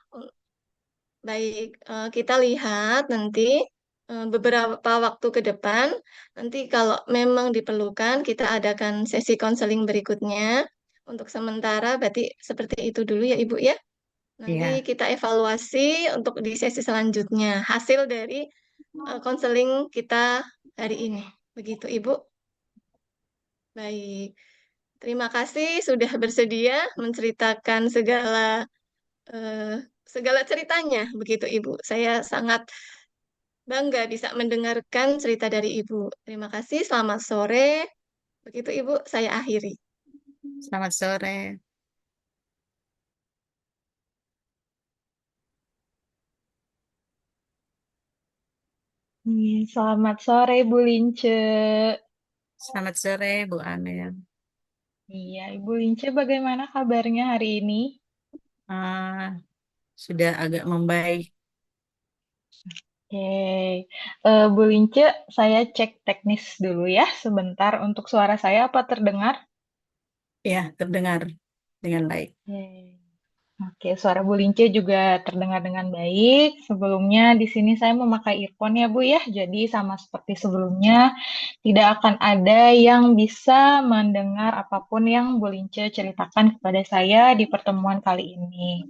baik. Kita lihat nanti beberapa waktu ke depan. Nanti kalau memang diperlukan, kita adakan sesi konseling berikutnya. Untuk sementara, berarti seperti itu dulu ya Ibu ya. Nanti Iya, kita evaluasi untuk di sesi selanjutnya hasil dari konseling kita hari ini. Begitu, Ibu. Baik. Terima kasih sudah bersedia menceritakan eh, segala ceritanya. Begitu, Ibu. Saya sangat bangga bisa mendengarkan cerita dari Ibu. Terima kasih. Selamat sore. Begitu, Ibu. Saya akhiri. selamat sore. Selamat sore Bu Lince. Selamat sore, Bu Amel. Iya, Ibu Lince bagaimana kabarnya hari ini? Ah, sudah agak membaik. Oke, Bu Lince, saya cek teknis dulu ya sebentar untuk suara saya apa terdengar? Ya, terdengar dengan baik. Oke. Oke, suara Bu Lince juga terdengar dengan baik. Sebelumnya di sini saya memakai earphone ya Bu ya, jadi sama seperti sebelumnya tidak akan ada yang bisa mendengar apapun yang Bu Lince ceritakan kepada saya di pertemuan kali ini.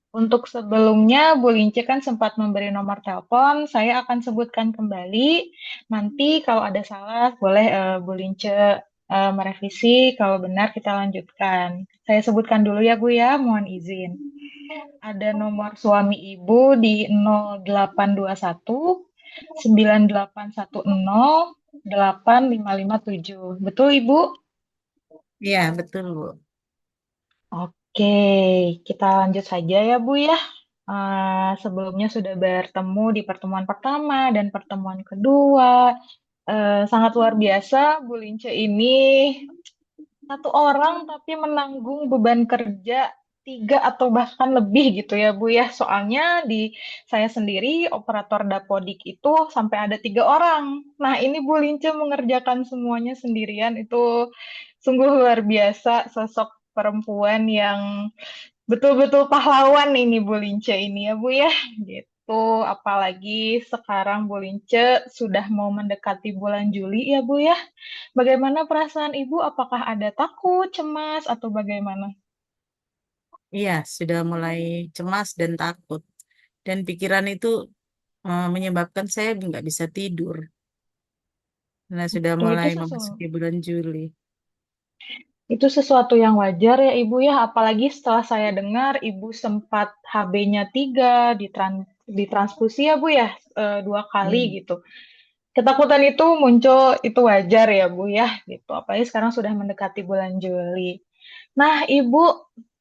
Untuk sebelumnya, Bu Lince kan sempat memberi nomor telepon. Saya akan sebutkan kembali. Nanti kalau ada salah, boleh Bu Lince merevisi. Kalau benar, kita lanjutkan. Saya sebutkan dulu ya, Bu ya. Mohon izin. Ada nomor suami Ibu di 0821 9810 8557. Betul, Ibu? Iya, betul, Bu. Oke, kita lanjut saja ya, Bu ya. Sebelumnya sudah bertemu di pertemuan pertama dan pertemuan kedua. Sangat luar biasa, Bu Lince ini satu orang tapi menanggung beban kerja tiga atau bahkan lebih gitu ya Bu ya. Soalnya di saya sendiri operator dapodik itu sampai ada tiga orang. Nah ini Bu Lince mengerjakan semuanya sendirian itu sungguh luar biasa sosok perempuan yang betul-betul pahlawan ini Bu Lince ini ya Bu ya. Gitu. Apalagi sekarang Bu Lince sudah mau mendekati bulan Juli ya Bu ya. Bagaimana perasaan Ibu? Apakah ada takut, cemas, atau bagaimana? Iya, sudah mulai cemas dan takut. Dan pikiran itu menyebabkan saya nggak bisa tidur. Karena sudah Oke, mulai memasuki bulan Juli. itu sesuatu yang wajar ya Ibu ya. Apalagi setelah saya dengar Ibu sempat HB-nya 3, ditransfusi ya Bu ya, 2 kali Hmm. gitu. ketakutan itu muncul itu wajar ya Bu ya gitu. Apalagi sekarang sudah mendekati bulan Juli. Nah, Ibu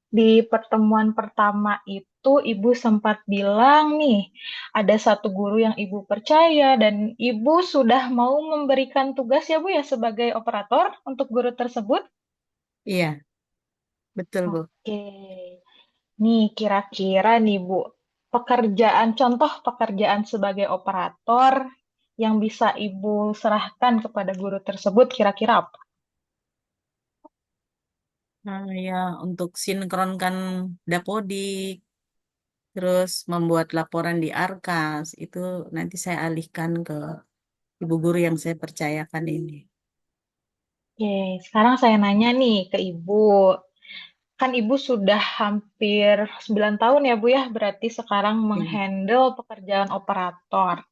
di pertemuan pertama itu Ibu sempat bilang nih ada satu guru yang Ibu percaya dan Ibu sudah mau memberikan tugas ya Bu ya sebagai operator untuk guru tersebut. Iya, betul, Bu. Oke. Nih kira-kira nih Bu, contoh pekerjaan sebagai operator yang bisa Ibu serahkan kepada guru tersebut kira-kira apa? Nah, ya, untuk sinkronkan dapodik, terus membuat laporan di Arkas, itu nanti saya alihkan ke ibu guru yang saya percayakan ini. Oke, sekarang saya nanya nih ke Ibu. Kan Ibu sudah hampir 9 tahun ya Bu ya, berarti sekarang Iya. menghandle pekerjaan operator.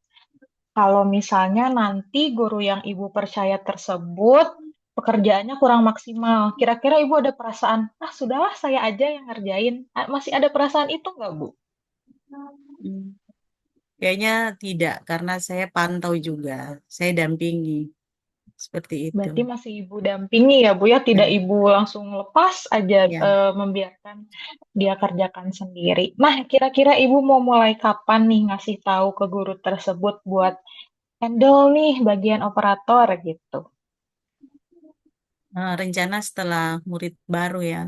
Kalau misalnya nanti guru yang Ibu percaya tersebut pekerjaannya kurang maksimal, kira-kira Ibu ada perasaan, ah sudahlah saya aja yang ngerjain. Masih ada perasaan itu nggak Bu? Hmm. Kayaknya tidak, karena saya pantau juga, saya dampingi, seperti itu. Berarti masih Ibu dampingi ya Bu ya, tidak Ya, Ibu langsung lepas aja ya. membiarkan dia kerjakan sendiri. Nah, kira-kira Ibu mau mulai kapan nih ngasih tahu ke guru tersebut buat handle nih bagian operator gitu? Rencana setelah murid baru ya,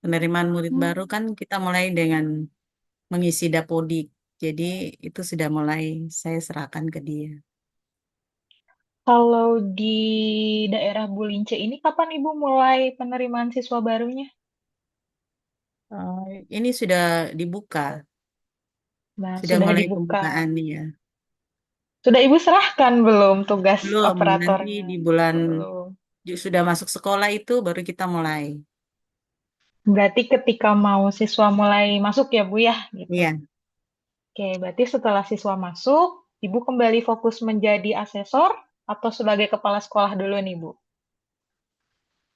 penerimaan murid baru Hmm. kan kita mulai dengan mengisi dapodik. Jadi itu sudah mulai saya serahkan ke dia. Kalau di daerah Bulince ini kapan Ibu mulai penerimaan siswa barunya? Ini sudah dibuka, Nah, sudah sudah mulai dibuka. pembukaan ya. Sudah Ibu serahkan belum tugas Belum, nanti operatornya? di bulan Belum. sudah masuk sekolah itu baru kita mulai. Berarti ketika mau siswa mulai masuk ya Bu ya, gitu. Iya, Oke, berarti setelah siswa masuk, Ibu kembali fokus menjadi asesor atau sebagai kepala sekolah dulu nih, Bu?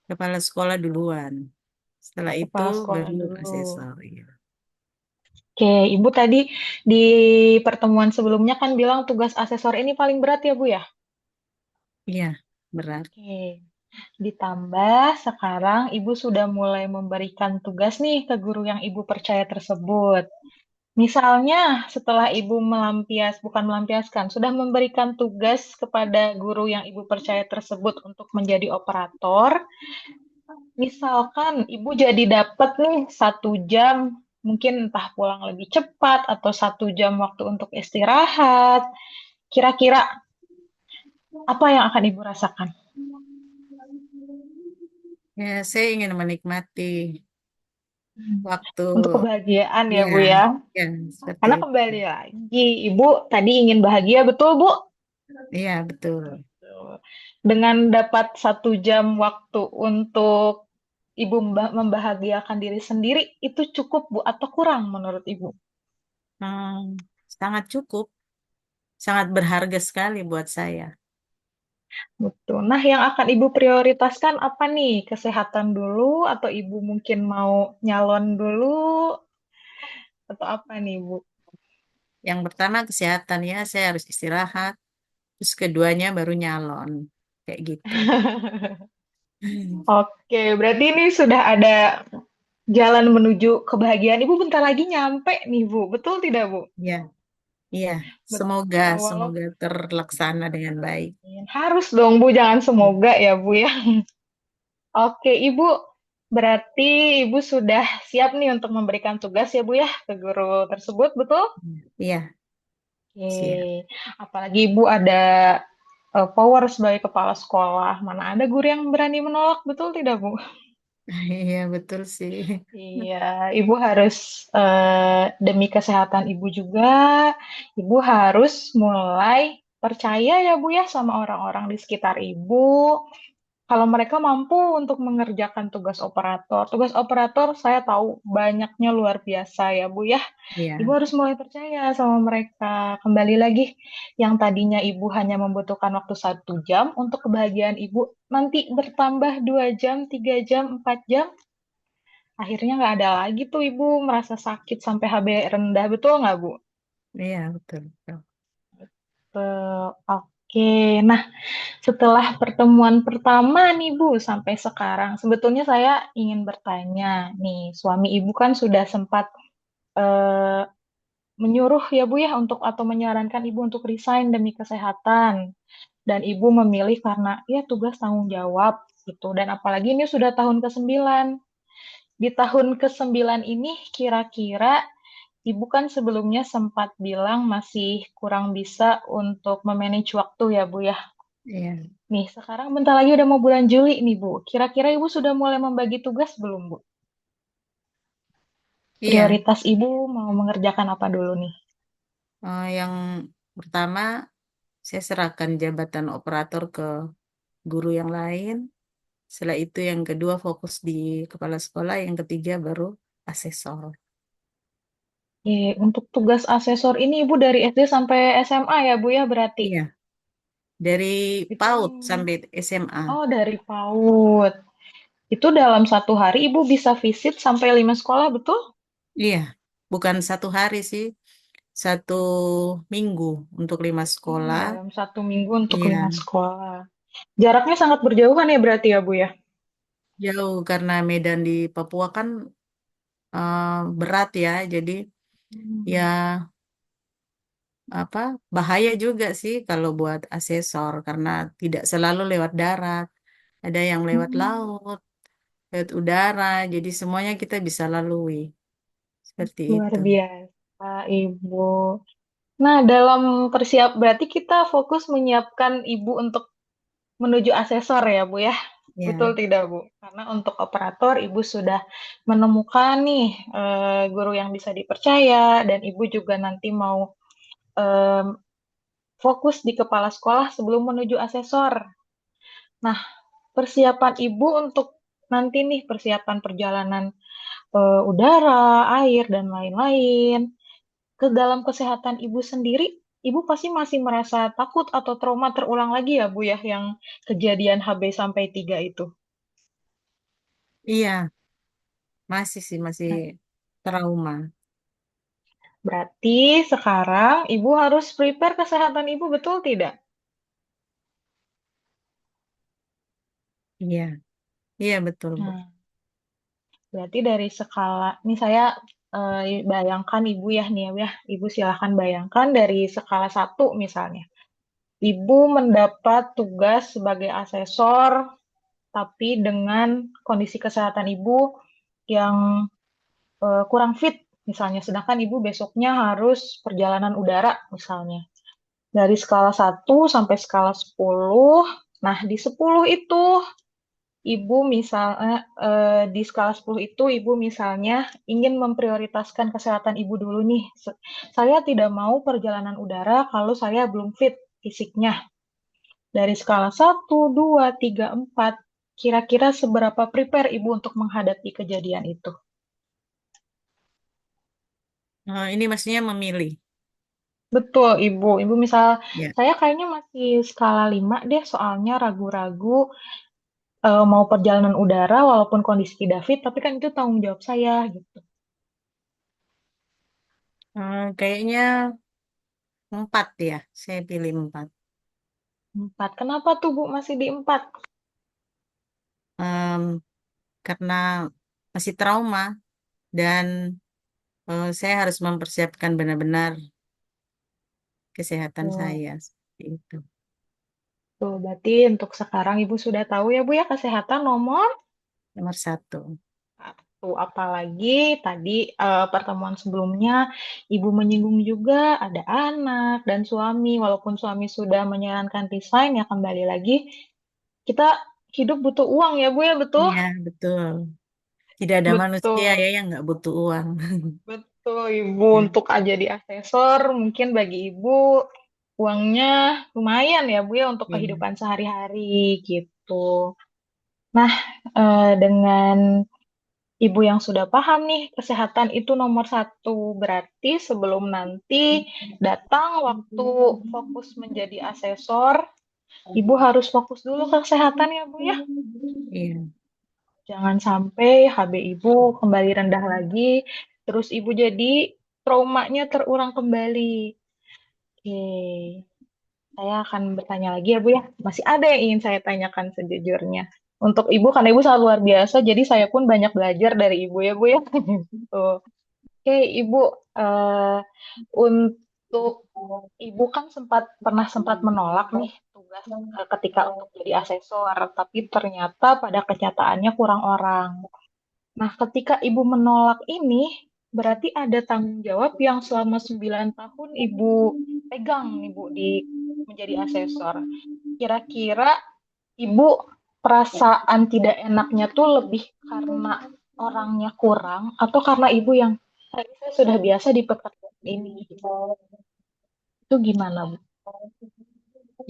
kepala sekolah duluan. Setelah itu Kepala sekolah baru dulu. asesor. Iya. Oke, Ibu tadi di pertemuan sebelumnya kan bilang tugas asesor ini paling berat ya, Bu ya? Iya, berat. Oke, ditambah sekarang Ibu sudah mulai memberikan tugas nih ke guru yang Ibu percaya tersebut. Misalnya, setelah Ibu bukan melampiaskan, sudah memberikan tugas kepada guru yang Ibu percaya tersebut untuk menjadi operator, misalkan Ibu jadi dapat nih 1 jam, mungkin entah pulang lebih cepat atau 1 jam waktu untuk istirahat, kira-kira apa yang akan Ibu rasakan? Ya, saya ingin menikmati waktu. Untuk kebahagiaan ya, Iya, Bu ya. ya, seperti Karena itu. kembali lagi, Ibu tadi ingin bahagia, betul, Bu? Iya, betul. Dengan dapat 1 jam waktu untuk Ibu membahagiakan diri sendiri, itu cukup, Bu, atau kurang menurut Ibu? Hmm, sangat cukup, sangat berharga sekali buat saya. Betul. Nah, yang akan Ibu prioritaskan apa nih? Kesehatan dulu, atau Ibu mungkin mau nyalon dulu, atau apa nih, Bu? Yang pertama kesehatan ya, saya harus istirahat. Terus keduanya baru nyalon, kayak gitu. Oke, berarti ini sudah ada jalan menuju kebahagiaan. Ibu bentar lagi nyampe nih, Bu. Betul tidak, Bu? Ya, iya. Semoga, Betul, semoga walaupun terlaksana dengan baik. harus dong, Bu. Jangan semoga ya, Bu ya. Oke, Ibu. Berarti Ibu sudah siap nih untuk memberikan tugas ya, Bu ya, ke guru tersebut, betul? Iya, siap. Oke. Apalagi Ibu ada power sebagai kepala sekolah. Mana ada guru yang berani menolak, betul tidak, Bu? Iya, betul sih. Iya, Ibu harus demi kesehatan Ibu juga, Ibu harus mulai percaya ya Bu ya sama orang-orang di sekitar Ibu. Kalau mereka mampu untuk mengerjakan tugas operator. Tugas operator saya tahu banyaknya luar biasa ya Bu ya. Ibu Iya, harus mulai percaya sama mereka. Kembali lagi, yang tadinya Ibu hanya membutuhkan waktu 1 jam untuk kebahagiaan Ibu, nanti bertambah 2 jam, 3 jam, 4 jam. Akhirnya nggak ada lagi tuh ibu merasa sakit sampai HB rendah, betul nggak Bu? iya, betul, betul. Oke. Oke, nah setelah pertemuan pertama nih Bu sampai sekarang, sebetulnya saya ingin bertanya nih, suami Ibu kan sudah sempat eh, menyuruh ya Bu ya untuk atau menyarankan Ibu untuk resign demi kesehatan dan Ibu memilih karena ya tugas tanggung jawab gitu dan apalagi ini sudah tahun ke-9. Di tahun ke-9 ini kira-kira Ibu kan sebelumnya sempat bilang masih kurang bisa untuk memanage waktu ya Bu ya. Iya. Nih, sekarang bentar lagi udah mau bulan Juli nih, Bu. Kira-kira Ibu sudah mulai membagi tugas belum, Bu? Iya. Prioritas Ibu mau mengerjakan apa dulu nih? Yang pertama saya serahkan jabatan operator ke guru yang lain. Setelah itu yang kedua fokus di kepala sekolah, yang ketiga baru asesor. Untuk tugas asesor ini Ibu dari SD sampai SMA ya, Bu ya berarti? Iya, dari Itu, PAUD sampai SMA. oh dari PAUD. Itu dalam satu hari Ibu bisa visit sampai 5 sekolah, betul? Iya, bukan satu hari sih, 1 minggu untuk 5 sekolah. Dalam 1 minggu untuk Iya, 5 sekolah. Jaraknya sangat berjauhan ya berarti ya, Bu ya? jauh karena medan di Papua kan berat ya, jadi ya Hmm. apa bahaya juga sih kalau buat asesor karena tidak selalu lewat darat, ada yang lewat Hmm. laut, lewat udara, jadi semuanya kita bisa lalui seperti Luar itu. biasa, Ibu. Nah, dalam berarti kita fokus menyiapkan Ibu untuk menuju asesor ya, Bu ya. Betul Ya, tidak, Bu? Karena untuk operator, Ibu sudah menemukan nih guru yang bisa dipercaya, dan Ibu juga nanti mau em, fokus di kepala sekolah sebelum menuju asesor. Nah, persiapan Ibu untuk nanti nih, persiapan perjalanan udara, air, dan lain-lain. Ke dalam kesehatan ibu sendiri, ibu pasti masih merasa takut atau trauma terulang lagi ya, Bu ya, yang kejadian HB sampai 3 itu. iya, masih sih masih Nah, trauma. berarti sekarang ibu harus prepare kesehatan ibu, betul tidak? Iya, iya betul Bu. Nah, berarti dari skala, ini saya bayangkan ibu ya nih ya, ibu silahkan bayangkan dari skala 1 misalnya. Ibu mendapat tugas sebagai asesor, tapi dengan kondisi kesehatan ibu yang kurang fit misalnya, sedangkan ibu besoknya harus perjalanan udara misalnya. Dari skala 1 sampai skala 10, nah di 10 itu ibu misalnya di skala 10 itu ibu misalnya ingin memprioritaskan kesehatan ibu dulu nih. Saya tidak mau perjalanan udara kalau saya belum fit fisiknya. Dari skala 1, 2, 3, 4, kira-kira seberapa prepare ibu untuk menghadapi kejadian itu? Ini maksudnya memilih. Betul, Ibu. Ibu misal, Ya. saya kayaknya masih skala 5 deh, soalnya ragu-ragu mau perjalanan udara walaupun kondisi tidak fit, tapi kan itu tanggung jawab saya gitu. Kayaknya 4 ya, saya pilih 4. 4. Kenapa tuh Bu masih di 4? Em, karena masih trauma dan saya harus mempersiapkan benar-benar kesehatan Tuh, saya seperti itu. tuh, berarti untuk sekarang Ibu sudah tahu ya Bu ya, kesehatan nomor Nomor 1. 1. Apalagi tadi pertemuan sebelumnya Ibu menyinggung juga ada anak dan suami, walaupun suami sudah menyarankan resign, ya kembali lagi kita hidup butuh uang ya Bu ya, betul? Iya, betul. Tidak ada manusia Betul, ya yang nggak butuh uang. betul Ibu. Ya. Untuk aja di asesor, mungkin bagi Ibu uangnya lumayan ya Bu ya untuk Iya. kehidupan sehari-hari gitu. Nah, dengan Ibu yang sudah paham nih, kesehatan itu nomor 1. Berarti sebelum nanti datang waktu fokus menjadi asesor, Ibu harus fokus dulu ke kesehatan ya Bu ya. Iya. Jangan sampai HB Ibu kembali rendah lagi, terus Ibu jadi traumanya terulang kembali. Oke. Saya akan bertanya lagi ya Bu ya. Masih ada yang ingin saya tanyakan sejujurnya. Untuk Ibu, karena Ibu sangat luar biasa, jadi saya pun banyak belajar dari Ibu ya Bu ya. Gitu. Oke, Ibu, eh, untuk Ibu kan sempat menolak nih tugas ketika untuk jadi asesor, tapi ternyata pada kenyataannya kurang orang. Nah, ketika Ibu menolak ini, berarti ada tanggung jawab yang selama 9 tahun Ibu pegang, Ibu, di menjadi asesor. Kira-kira Ibu perasaan tidak enaknya tuh lebih karena orangnya kurang atau karena Ibu yang saya sudah biasa di pekerjaan ini gitu. Itu gimana, Bu?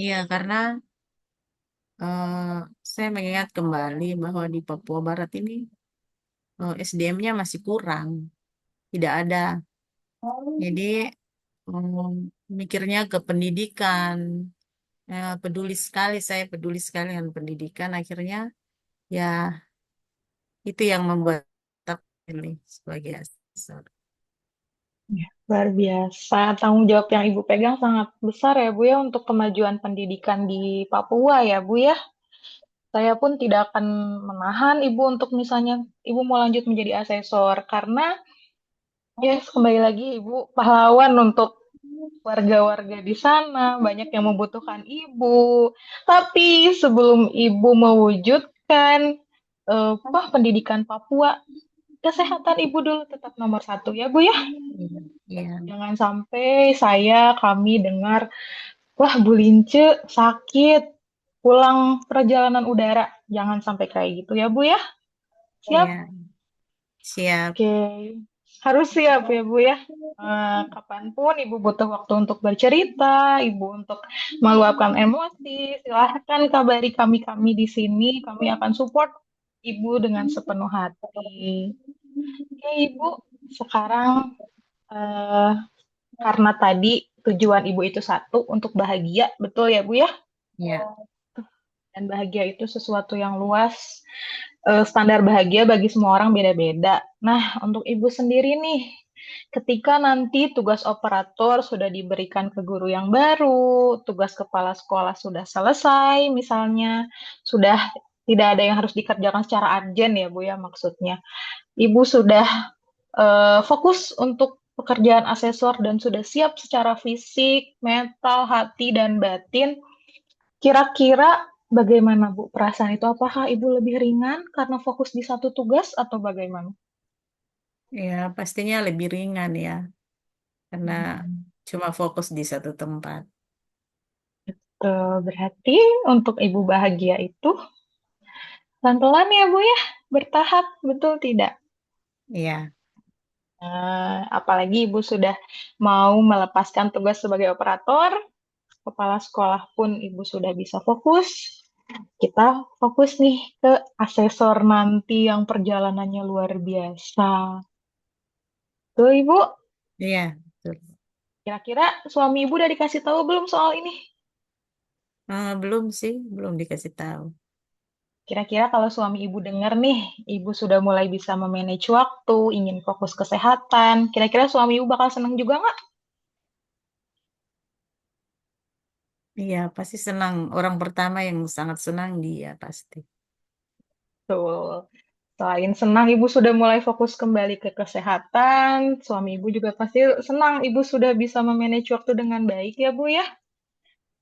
Iya, karena saya mengingat kembali bahwa di Papua Barat ini SDM-nya masih kurang, tidak ada. Jadi mikirnya ke pendidikan. Peduli sekali dengan pendidikan. Akhirnya ya itu yang membuat aku pilih sebagai asesor. Ya, luar biasa. Tanggung jawab yang Ibu pegang sangat besar ya, Bu ya, untuk kemajuan pendidikan di Papua ya, Bu ya. Saya pun tidak akan menahan Ibu untuk misalnya Ibu mau lanjut menjadi asesor karena ya kembali lagi Ibu pahlawan untuk warga-warga di sana, banyak yang membutuhkan Ibu. Tapi sebelum Ibu mewujudkan pendidikan Papua, kesehatan Ibu dulu tetap nomor satu ya, Bu ya. Iya, iya, Jangan sampai kami dengar, wah Bu Lince sakit, pulang perjalanan udara. Jangan sampai kayak gitu ya, Bu ya. Siap? iya, siap. Oke. Harus siap ya, Bu ya. Kapanpun Ibu butuh waktu untuk bercerita, Ibu untuk meluapkan emosi, silahkan kabari kami-kami di sini. Kami akan support Ibu dengan sepenuh hati. Oke, Ibu. Sekarang eh, karena tadi tujuan Ibu itu satu, untuk bahagia, betul ya, Bu ya? Iya, Dan bahagia itu sesuatu yang luas. Standar bahagia bagi semua orang beda-beda. Nah, untuk Ibu sendiri nih, ketika nanti tugas operator sudah diberikan ke guru yang baru, tugas kepala sekolah sudah selesai, misalnya, sudah tidak ada yang harus dikerjakan secara urgent ya, Bu ya, maksudnya. Ibu sudah fokus untuk pekerjaan asesor dan sudah siap secara fisik, mental, hati, dan batin. Kira-kira bagaimana Bu perasaan itu? Apakah Ibu lebih ringan karena fokus di satu tugas atau bagaimana? ya pastinya lebih ringan ya, karena Hmm. cuma fokus di satu tempat. Berarti untuk Ibu bahagia itu pelan-pelan ya Bu ya, bertahap, betul tidak? Iya, Apalagi Ibu sudah mau melepaskan tugas sebagai operator, kepala sekolah pun Ibu sudah bisa fokus. Kita fokus nih ke asesor nanti yang perjalanannya luar biasa. Tuh Ibu, iya, betul. kira-kira suami Ibu udah dikasih tahu belum soal ini? Belum sih, belum dikasih tahu. Kira-kira kalau suami Ibu dengar nih, Ibu sudah mulai bisa memanage waktu, ingin fokus kesehatan, kira-kira suami Ibu bakal senang juga nggak? Iya, pasti senang. Orang pertama yang sangat senang dia pasti. Tuh. Selain senang Ibu sudah mulai fokus kembali ke kesehatan, suami Ibu juga pasti senang Ibu sudah bisa memanage waktu dengan baik ya Bu ya.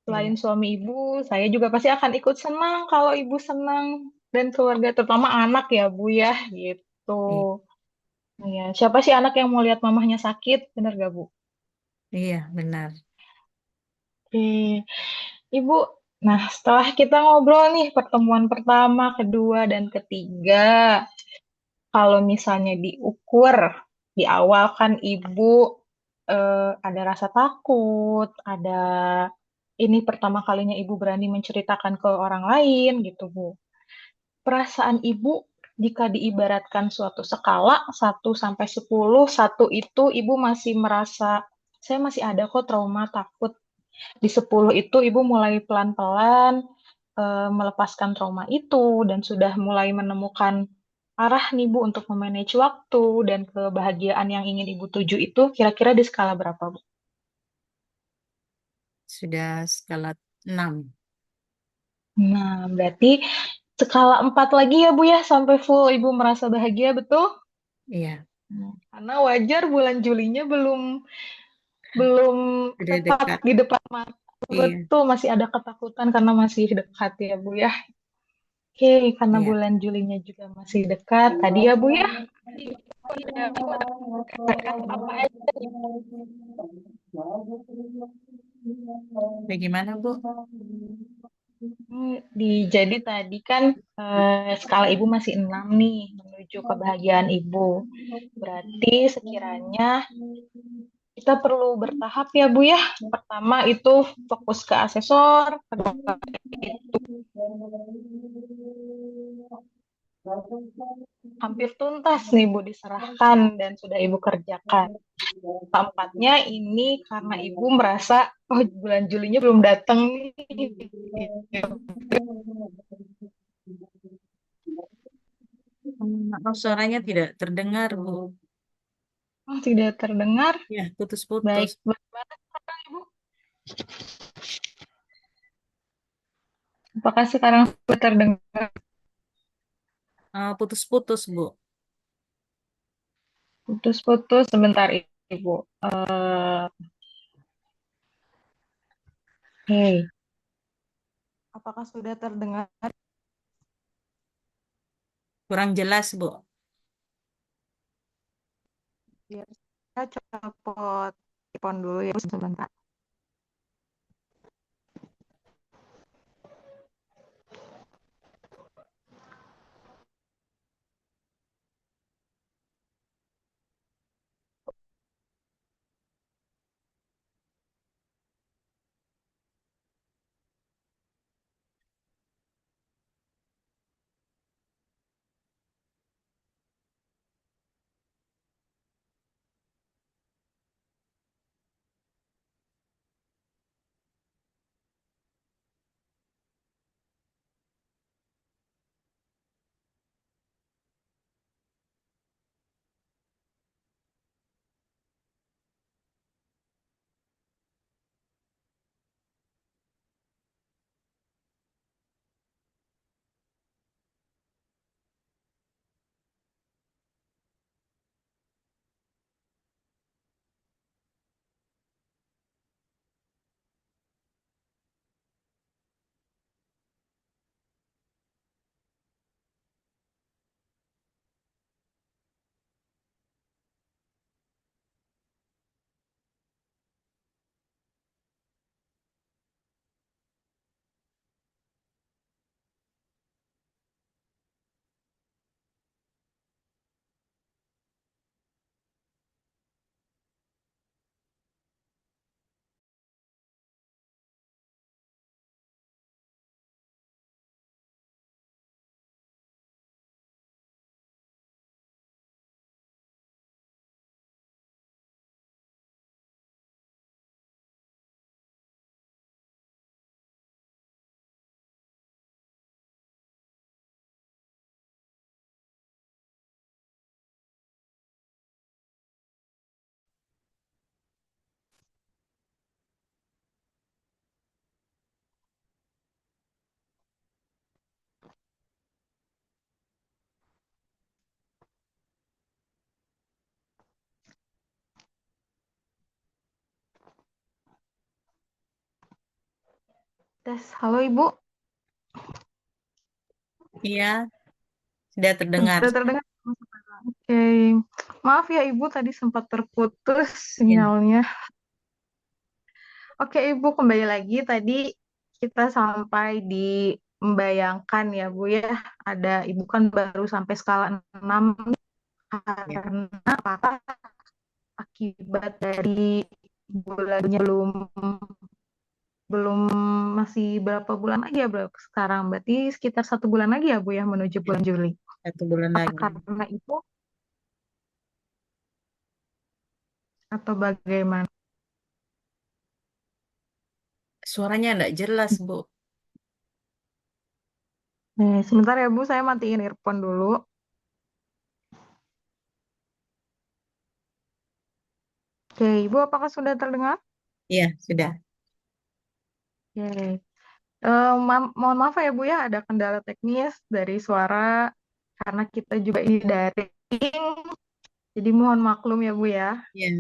Selain Iya, suami Ibu, saya juga pasti akan ikut senang kalau Ibu senang dan keluarga terutama anak ya Bu ya gitu. iya, Ya, siapa sih anak yang mau lihat mamahnya sakit? Bener gak Bu? iya, benar. Oke. Ibu, nah setelah kita ngobrol nih pertemuan pertama, kedua, dan ketiga, kalau misalnya diukur di awal kan Ibu ada rasa takut, ada ini pertama kalinya Ibu berani menceritakan ke orang lain gitu Bu. Perasaan Ibu jika diibaratkan suatu skala 1 sampai 10, 1 itu Ibu masih merasa saya masih ada kok trauma takut. Di 10 itu Ibu mulai pelan-pelan melepaskan trauma itu dan sudah mulai menemukan arah nih Bu untuk memanage waktu dan kebahagiaan yang ingin Ibu tuju itu kira-kira di skala berapa Bu? sudah skala 6. Nah, berarti skala 4 lagi ya Bu ya, sampai full Ibu merasa bahagia, betul? Iya, Karena wajar bulan Julinya belum belum sudah tepat dekat. di depan mata. Iya, Betul, masih ada ketakutan karena masih dekat ya Bu ya. Oke, karena iya. bulan Julinya juga masih dekat. Tadi ya Bu ya, ada apa aja nih? Bagaimana, Bu? Jadi tadi kan skala Ibu masih 6 nih menuju kebahagiaan Ibu. Berarti sekiranya kita perlu bertahap ya Bu ya. Pertama itu fokus ke asesor, kedua itu hampir tuntas nih Bu diserahkan dan sudah Ibu kerjakan. Keempatnya ini karena Ibu merasa oh bulan Julinya belum datang nih. Oh, suaranya tidak terdengar, Bu. Oh, tidak terdengar. Ya, Baik, putus-putus. bagaimana sekarang Ibu? Apakah sekarang sudah terdengar? Putus-putus, Bu. Putus-putus sebentar Ibu. Oke. Apakah sudah terdengar? Kurang jelas, Bu. Biar saya copot telepon dulu ya sebentar. Tes, halo Ibu. Iya, sudah terdengar. Sudah terdengar? Oke. Maaf ya Ibu tadi sempat terputus Ya, sinyalnya. Oke Ibu kembali lagi tadi kita sampai di membayangkan ya Bu ya. Ada Ibu kan baru sampai skala 6 ya. karena apakah akibat dari bulannya belum belum masih berapa bulan lagi ya bro sekarang berarti sekitar 1 bulan lagi ya Bu ya menuju bulan Juli. 1 bulan Apa lagi. karena itu atau bagaimana? Suaranya enggak jelas, Bu. Sebentar ya Bu, saya matiin earphone dulu. Oke, Ibu apakah sudah terdengar? Iya, sudah. Oke. Mohon maaf ya Bu ya, ada kendala teknis dari suara karena kita juga ini daring. Jadi mohon maklum ya Bu ya. Ya.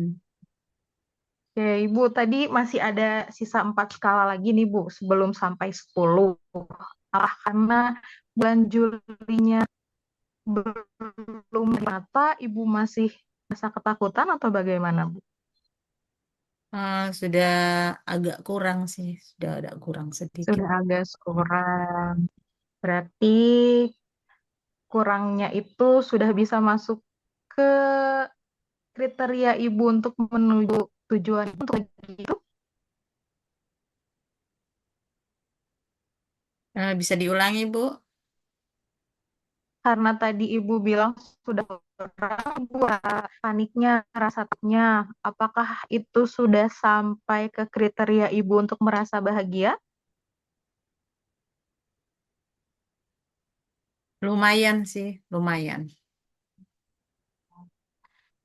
Oke, Ibu, tadi masih ada sisa 4 skala lagi nih Bu, sebelum sampai 10. Apakah karena bulan Julinya belum mata, Ibu masih merasa ketakutan atau bagaimana Bu? Sudah agak kurang sih, sudah ada kurang sedikit. Sudah agak kurang. Berarti kurangnya itu sudah bisa masuk ke kriteria Ibu untuk menuju tujuan untuk itu. Bisa diulangi, Bu? Karena tadi Ibu bilang sudah kurang, Bu, paniknya, rasa takutnya, apakah itu sudah sampai ke kriteria Ibu untuk merasa bahagia? Lumayan sih, lumayan.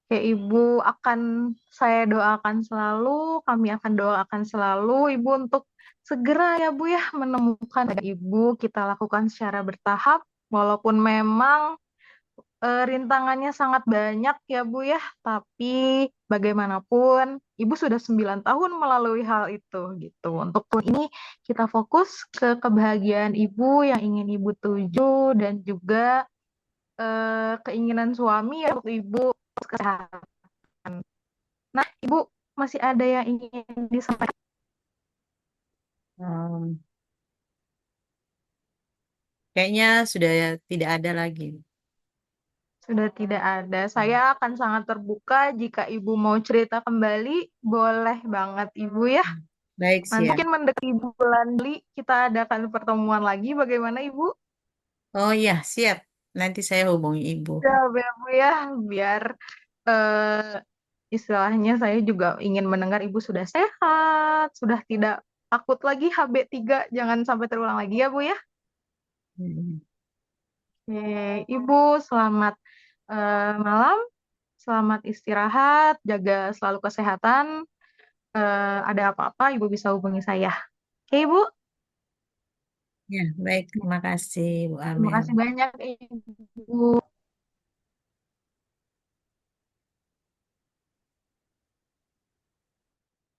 Oke, Ibu akan saya doakan selalu, kami akan doakan selalu Ibu untuk segera ya Bu ya menemukan Ibu. Kita lakukan secara bertahap, walaupun memang rintangannya sangat banyak ya Bu ya, tapi bagaimanapun Ibu sudah 9 tahun melalui hal itu gitu. Untuk tahun ini kita fokus ke kebahagiaan Ibu yang ingin Ibu tuju dan juga keinginan suami ya untuk Ibu kesehatan. Nah, Ibu masih ada yang ingin disampaikan? Hmm, Kayaknya sudah tidak ada lagi. Sudah tidak ada. Saya akan sangat terbuka jika Ibu mau cerita kembali, boleh banget Ibu ya. Baik, Nanti siap. mungkin mendekati bulan Juli kita adakan pertemuan lagi. Bagaimana Ibu? Oh iya, siap. Nanti saya hubungi Ibu. Ya, Bu ya, biar eh, istilahnya saya juga ingin mendengar Ibu sudah sehat, sudah tidak takut lagi HB3, jangan sampai terulang lagi ya Bu ya. Hmm. Oke, Ibu selamat malam, selamat istirahat, jaga selalu kesehatan. Ada apa-apa Ibu bisa hubungi saya. Oke Ibu, Ya, baik. Terima kasih, Bu terima Amel. kasih banyak Ibu.